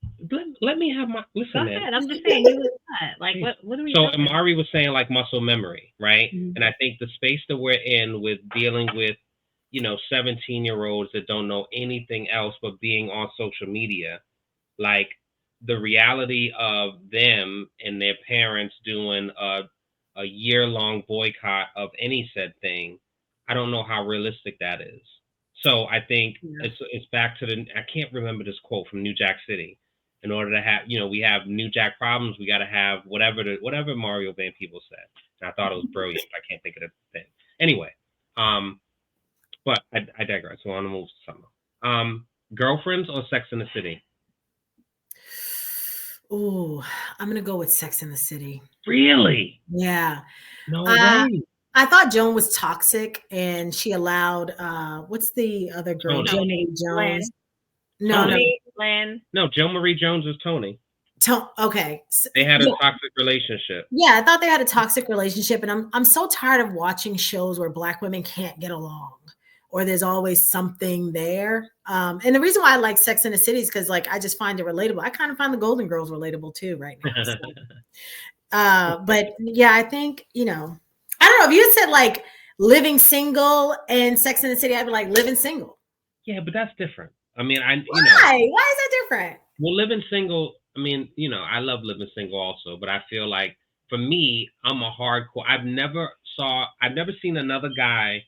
Speaker 1: let me have my listen.
Speaker 2: Go ahead. I'm just saying, you was what? Like, what are we?
Speaker 1: So Amari was saying like muscle memory, right? Mm-hmm. And I think the space that we're in with dealing with 17-year-olds that don't know anything else but being on social media, like the reality of them and their parents doing a year-long boycott of any said thing, I don't know how realistic that is. So I think it's back to I can't remember this quote from New Jack City. In order to have, we have New Jack problems, we got to have whatever Mario Van Peebles said. And I thought it was brilliant. I can't think of the thing. Anyway, but I digress. So I want to move to something. Girlfriends or Sex in the City?
Speaker 3: Oh, I'm going to go with Sex in the City.
Speaker 1: Really?
Speaker 3: Yeah.
Speaker 1: No way.
Speaker 3: I thought Joan was toxic and she allowed, what's the other girl? Jo Marie Jones.
Speaker 1: No, Jo Marie Jones is Tony.
Speaker 3: Okay.
Speaker 1: They had a toxic relationship.
Speaker 3: Yeah, I thought they had a toxic relationship. And I'm so tired of watching shows where Black women can't get along or there's always something there. And the reason why I like Sex in the City is because like I just find it relatable. I kind of find the Golden Girls relatable too right now. So. But yeah, I think, I don't know if you said like Living Single and Sex in the City, I'd be like Living Single.
Speaker 1: Yeah, but that's different. I mean,
Speaker 3: why? Why is that different?
Speaker 1: Well, Living Single, I mean, I love Living Single also, but I feel like for me, I'm a hardcore. I've never seen another guy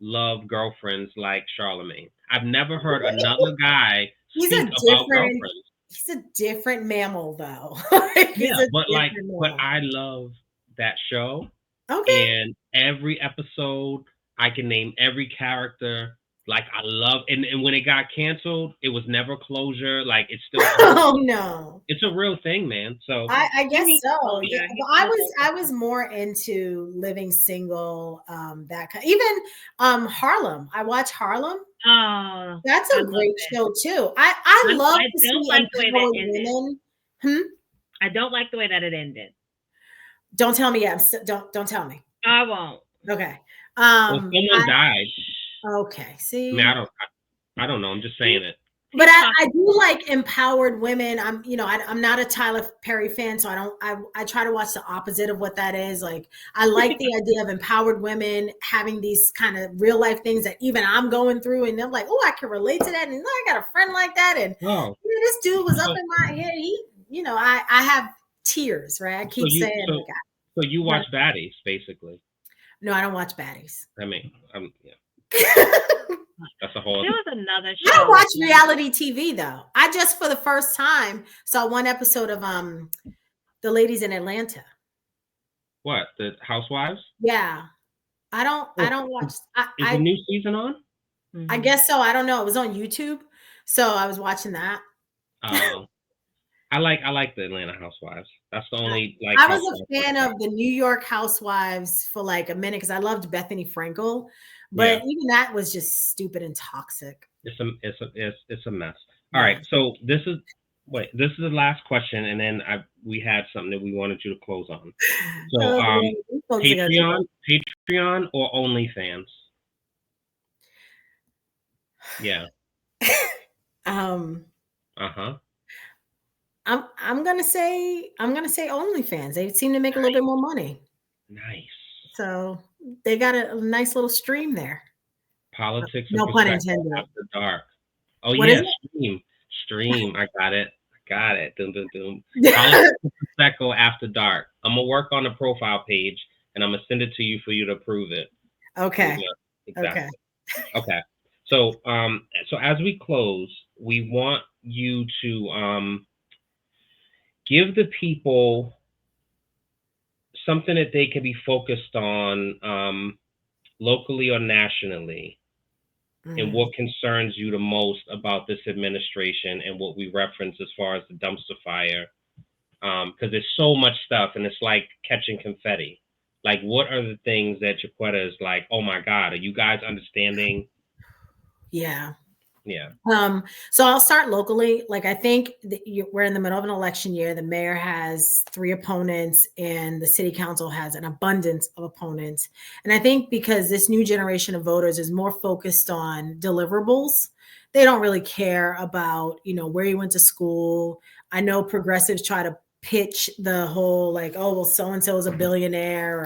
Speaker 1: love girlfriends like Charlemagne. I've never heard another guy speak about girlfriends.
Speaker 3: He's a different mammal though.
Speaker 1: But I love that show.
Speaker 3: Okay.
Speaker 1: And every episode, I can name every character. Like I love, and when it got canceled, it was never closure. Like it's still.
Speaker 3: Oh no!
Speaker 1: It's a real thing, man. So
Speaker 3: I guess so. Yeah, I was more into Living Single. That kind. Even Harlem. I watch Harlem.
Speaker 2: Oh,
Speaker 3: that's a great show too. I love to see
Speaker 2: like the way that
Speaker 3: women.
Speaker 2: I don't like the way that it ended.
Speaker 3: Don't tell me. Don't tell me.
Speaker 2: I won't.
Speaker 3: Okay.
Speaker 1: Well, someone died.
Speaker 3: Okay. See,
Speaker 1: I mean, I don't know. I'm just saying it.
Speaker 3: But I do like empowered women. I'm not a Tyler Perry fan, so I try to watch the opposite of what that is. Like, I like the idea of empowered women having these kind of real life things that even I'm going through, and they're like, oh, I can relate to that, and I got a friend like that, and this dude was up in my head. I have tears, right? I keep saying,
Speaker 1: so you watch baddies, basically.
Speaker 3: No, I don't watch baddies.
Speaker 1: I mean, yeah. That's a whole.
Speaker 2: There was another show.
Speaker 3: I don't watch reality TV though. I just for the first time saw one episode of the ladies in Atlanta.
Speaker 1: What, the Housewives?
Speaker 3: Yeah, I don't watch.
Speaker 1: Is the new season on?
Speaker 3: I guess so. I don't know. It was on YouTube, so I was watching that.
Speaker 1: I like the Atlanta Housewives. That's the only like.
Speaker 3: I was a fan of the New York Housewives for like a minute because I loved Bethany Frankel, but even that was just stupid and toxic.
Speaker 1: It's a mess. All right, so this is the last question, and then we had something that we wanted you to close on. So Patreon or OnlyFans? Yeah.
Speaker 3: I'm gonna say OnlyFans. They seem to make a little bit more money.
Speaker 1: Nice.
Speaker 3: So they got a nice little stream there.
Speaker 1: Politics.
Speaker 3: No pun intended.
Speaker 1: After dark. Oh
Speaker 3: what
Speaker 1: yeah, stream. I got it. Doom. Politics and Prosecco after dark. I'm gonna work on the profile page and I'm gonna send it to you for you to approve it.
Speaker 3: Okay.
Speaker 1: Yeah, exactly. Okay. So as we close, we want you to give the people something that they can be focused on locally or nationally, and what concerns you the most about this administration and what we reference as far as the dumpster fire, because there's so much stuff and it's like catching confetti. Like, what are the things that Jacquetta is like, oh my God, are you guys understanding?
Speaker 3: Yeah.
Speaker 1: Yeah.
Speaker 3: So I'll start locally. Like, I think we're in the middle of an election year. The mayor has 3 opponents and the city council has an abundance of opponents. And I think because this new generation of voters is more focused on deliverables, they don't really care about, where you went to school. I know progressives try to pitch the whole like, oh, well, so-and-so is a billionaire,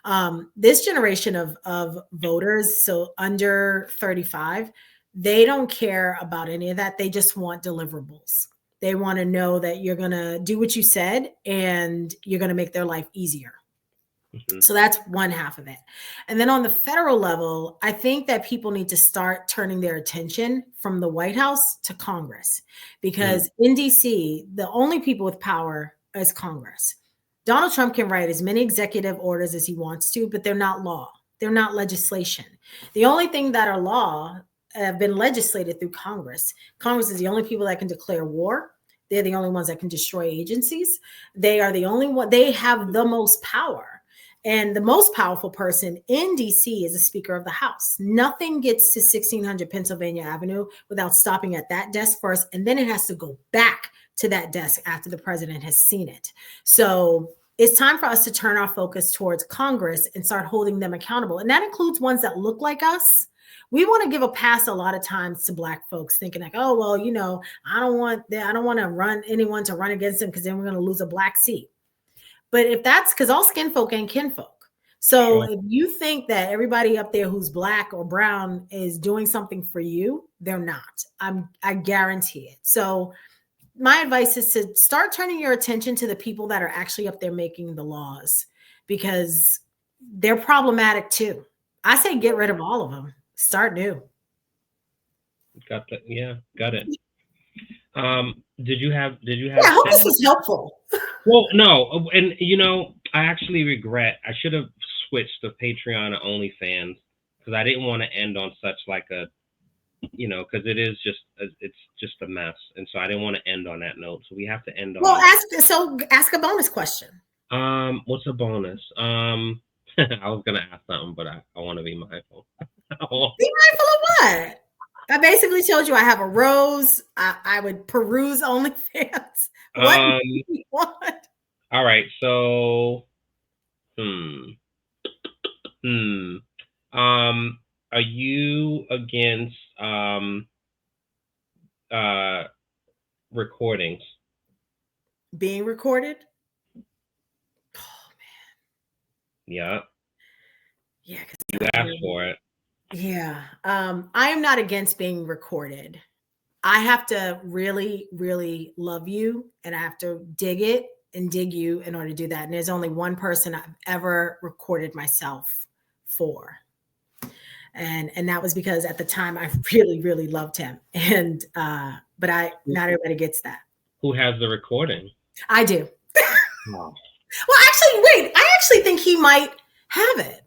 Speaker 3: or this generation of voters, so under 35, they don't care about any of that. They just want deliverables. They want to know that you're going to do what you said and you're going to make their life easier. So that's one half of it. And then on the federal level, I think that people need to start turning their attention from the White House to Congress, because in DC, the only people with power is Congress. Donald Trump can write as many executive orders as he wants to, but they're not law. They're not legislation. The only thing that are law have been legislated through Congress. Congress is the only people that can declare war. They're the only ones that can destroy agencies. They are the only one. They have the most power. And the most powerful person in DC is the Speaker of the House. Nothing gets to 1600 Pennsylvania Avenue without stopping at that desk first. And then it has to go back to that desk after the president has seen it. So it's time for us to turn our focus towards Congress and start holding them accountable. And that includes ones that look like us. We want to give a pass a lot of times to Black folks, thinking like, oh, well, I don't want to run anyone to run against them because then we're going to lose a Black seat. But if that's because all skin folk ain't kinfolk. So if you think that everybody up there who's Black or brown is doing something for you, they're not. I guarantee it. So my advice is to start turning your attention to the people that are actually up there making the laws, because they're problematic too. I say get rid of all of them. Start new.
Speaker 1: Got that? Yeah, got it. Did you have?
Speaker 3: Yeah, I hope this was helpful.
Speaker 1: Well, no, and I actually regret. I should have switched to Patreon or OnlyFans because I didn't want to end on such like a, because it's just a mess, and so I didn't want to end on that note. So we have to end on.
Speaker 3: Well, ask a bonus question.
Speaker 1: What's a bonus? I was gonna ask something, but I want to be mindful.
Speaker 3: Be mindful of what? I basically told you I have a rose. I would peruse OnlyFans. What do you want?
Speaker 1: All right, so Are you against recordings?
Speaker 3: Being recorded?
Speaker 1: Oh man. Yeah.
Speaker 3: Yeah, because
Speaker 1: you asked for it.
Speaker 3: Yeah. I am not against being recorded. I have to really, really love you, and I have to dig it and dig you in order to do that. And there's only one person I've ever recorded myself for. And that was because at the time I really, really loved him. And but not everybody gets that.
Speaker 1: Who has the recording?
Speaker 3: I do.
Speaker 1: Oh.
Speaker 3: Well, actually, wait, I actually think he might have it.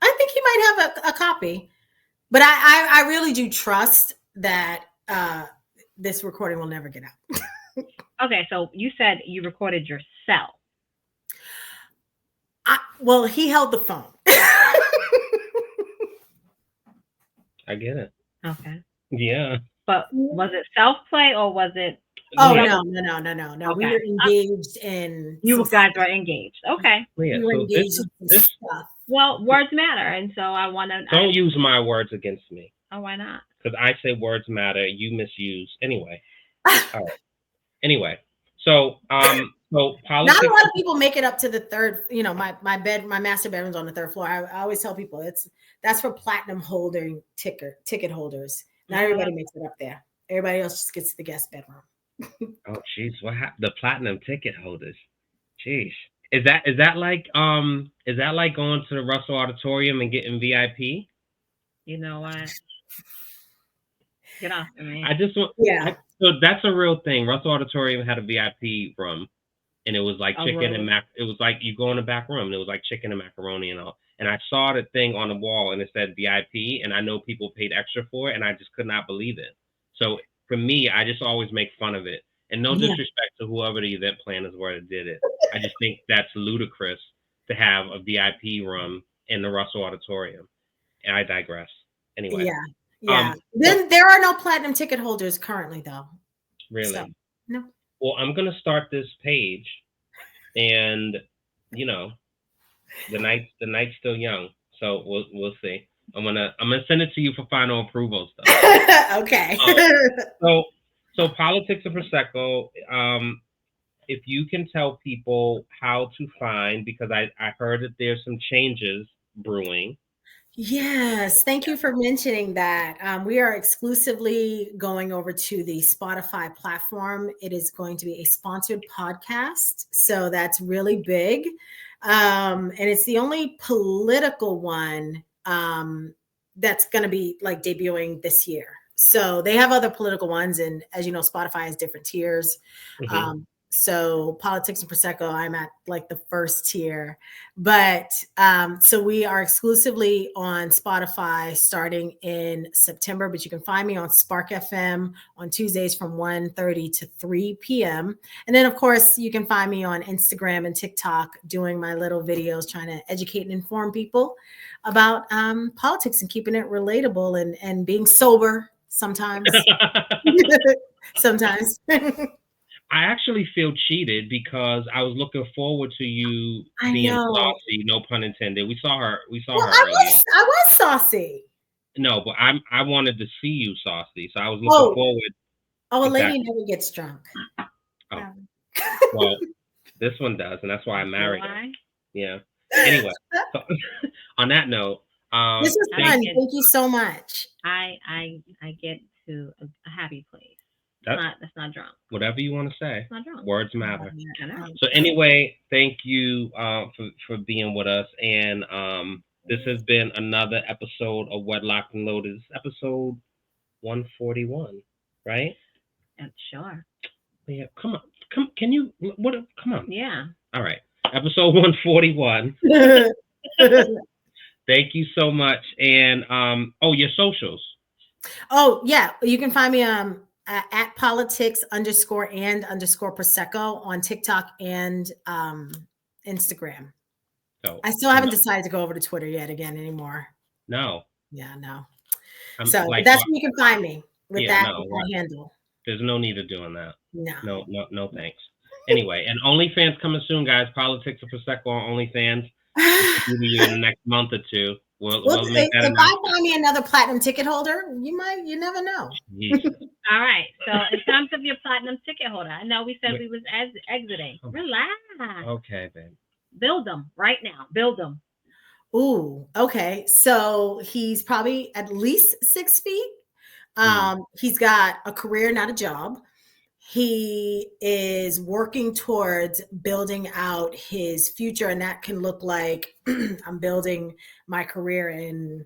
Speaker 3: I think he might have a copy. But I really do trust that this recording will never get out.
Speaker 2: Okay, so you said you recorded yourself.
Speaker 3: Well, he held the phone.
Speaker 1: I get it.
Speaker 2: Okay.
Speaker 1: Yeah.
Speaker 2: But was it self-play or was it?
Speaker 3: Oh, no. Okay. We were engaged in.
Speaker 2: You guys were engaged. Okay.
Speaker 1: Yeah,
Speaker 3: we were engaged in stuff.
Speaker 2: Well, words matter, and so I want to.
Speaker 1: Don't use my words against me.
Speaker 2: Oh, why not?
Speaker 1: Because I say words matter, you misuse. Anyway. All right. Anyway, so politics.
Speaker 3: Not a lot of people make it up to the third. You know, my master bedroom's on the third floor. I always tell people that's for platinum holding ticket holders. Not everybody makes it up there. Everybody else just gets to the guest bedroom.
Speaker 1: Oh, jeez, what happened? The platinum ticket holders. Jeez, is that like going to the Russell Auditorium and getting VIP?
Speaker 2: You know what? Get off of me.
Speaker 1: I just want. Yeah. So that's a real thing. Russell Auditorium had a VIP room, and it was like chicken and mac. It was like you go in the back room, and it was like chicken and macaroni and all. And I saw the thing on the wall, and it said VIP, and I know people paid extra for it, and I just could not believe it. So for me, I just always make fun of it. And no disrespect to whoever the event planners were that did it. I just think that's ludicrous to have a VIP room in the Russell Auditorium. And I digress. Anyway.
Speaker 3: Yeah. Yeah. Then there are no platinum ticket holders currently, though.
Speaker 1: Really?
Speaker 3: So, no.
Speaker 1: Well, I'm gonna start this page, and you know, the night's still young, so we'll see. I'm gonna send it to you for final approval stuff.
Speaker 3: Okay.
Speaker 1: So Politics and Prosecco. If you can tell people how to find, because I heard that there's some changes brewing.
Speaker 3: Yes, thank you for mentioning that. We are exclusively going over to the Spotify platform. It is going to be a sponsored podcast, so that's really big. And it's the only political one that's going to be like debuting this year. So they have other political ones, and as you know, Spotify has different tiers. Mm-hmm. So Politics and Prosecco, I'm at like the first tier, but so we are exclusively on Spotify starting in September, but you can find me on Spark FM on Tuesdays from 1:30 to 3 p.m. And then of course you can find me on Instagram and TikTok doing my little videos, trying to educate and inform people about politics and keeping it relatable and being sober sometimes. Sometimes.
Speaker 1: I actually feel cheated because I was looking forward to you being saucy. No pun intended. We saw her.
Speaker 3: I was saucy.
Speaker 1: No, but I wanted to see you saucy, so I was looking forward.
Speaker 3: Oh, a lady never gets drunk.
Speaker 1: Oh. Well, this one does, and that's why I married her. Yeah. Anyway, so, on that note,
Speaker 3: this was fun. Thank you so much.
Speaker 2: I get to a happy place. That's not drunk.
Speaker 1: Whatever you want to say.
Speaker 2: It's not drunk.
Speaker 1: Words matter. So anyway, thank you for being with us. And this has been another episode of WEDLock and Loaded. This is episode 141, right?
Speaker 2: Sure.
Speaker 1: Yeah, come on. Can you come on.
Speaker 2: Yeah.
Speaker 1: All right. Episode 141. Thank you so much. And your socials.
Speaker 3: Oh, yeah. You can find me at politics_and_prosecco on TikTok and Instagram.
Speaker 1: Oh,
Speaker 3: I still haven't decided to go over to Twitter yet anymore.
Speaker 1: No.
Speaker 3: Yeah, no. So that's where you can find me with that handle.
Speaker 1: There's no need of doing that.
Speaker 3: No.
Speaker 1: No thanks. Anyway, and OnlyFans coming soon, guys. Politics of Prosecco on OnlyFans. You in the next month or two. We'll make that
Speaker 3: if I find me another platinum ticket holder, you never know.
Speaker 2: All right. So in terms of your platinum ticket holder, I know we said we was exiting. Relax.
Speaker 1: Okay, babe.
Speaker 2: Build them right now. Build them.
Speaker 3: Ooh, okay. So he's probably at least 6 feet. He's got a career, not a job. He is working towards building out his future, and that can look like I'm building my career in,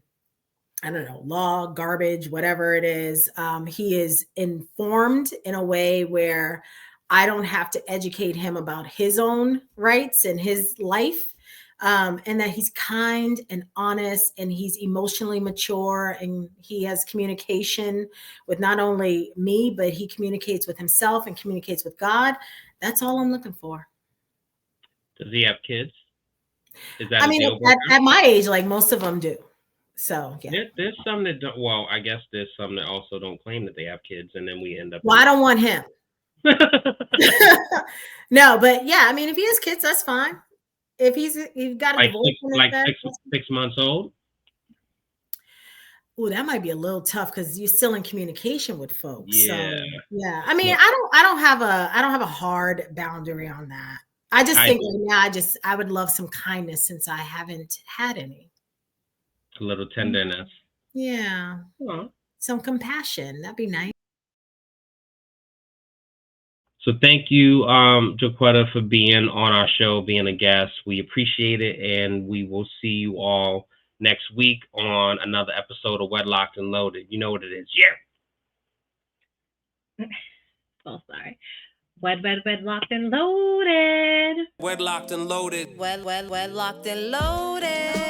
Speaker 3: I don't know, law, garbage, whatever it is. He is informed in a way where I don't have to educate him about his own rights and his life. And that he's kind and honest, and he's emotionally mature, and he has communication with not only me, but he communicates with himself and communicates with God. That's all I'm looking for.
Speaker 1: Does he have kids? Is that
Speaker 3: at my age, like most of them do. So yeah.
Speaker 1: There's some that don't. Well, I guess there's some that also don't claim that they have kids, and then we end up.
Speaker 3: Well, I don't want him. No, but yeah, I mean, if he has kids, that's fine. If he's got a divorce,
Speaker 1: like 6 months old.
Speaker 3: Oh, that might be a little tough because you're still in communication with folks.
Speaker 1: Yeah.
Speaker 3: So, yeah. I mean, I don't have a hard boundary on that. I just think right now, I would love some kindness since I haven't had any.
Speaker 1: A little tenderness.
Speaker 3: Yeah.
Speaker 1: Aww.
Speaker 3: Some compassion. That'd be nice.
Speaker 1: So thank you, Jacquetta, for being on our show, being a guest. We appreciate it, and we will see you all next week on another episode of WEDLocked and Loaded. You know what it is,
Speaker 2: yeah. Oh, sorry. WEDLocked and Loaded.
Speaker 4: WEDLocked and Loaded. WEDLocked and Loaded.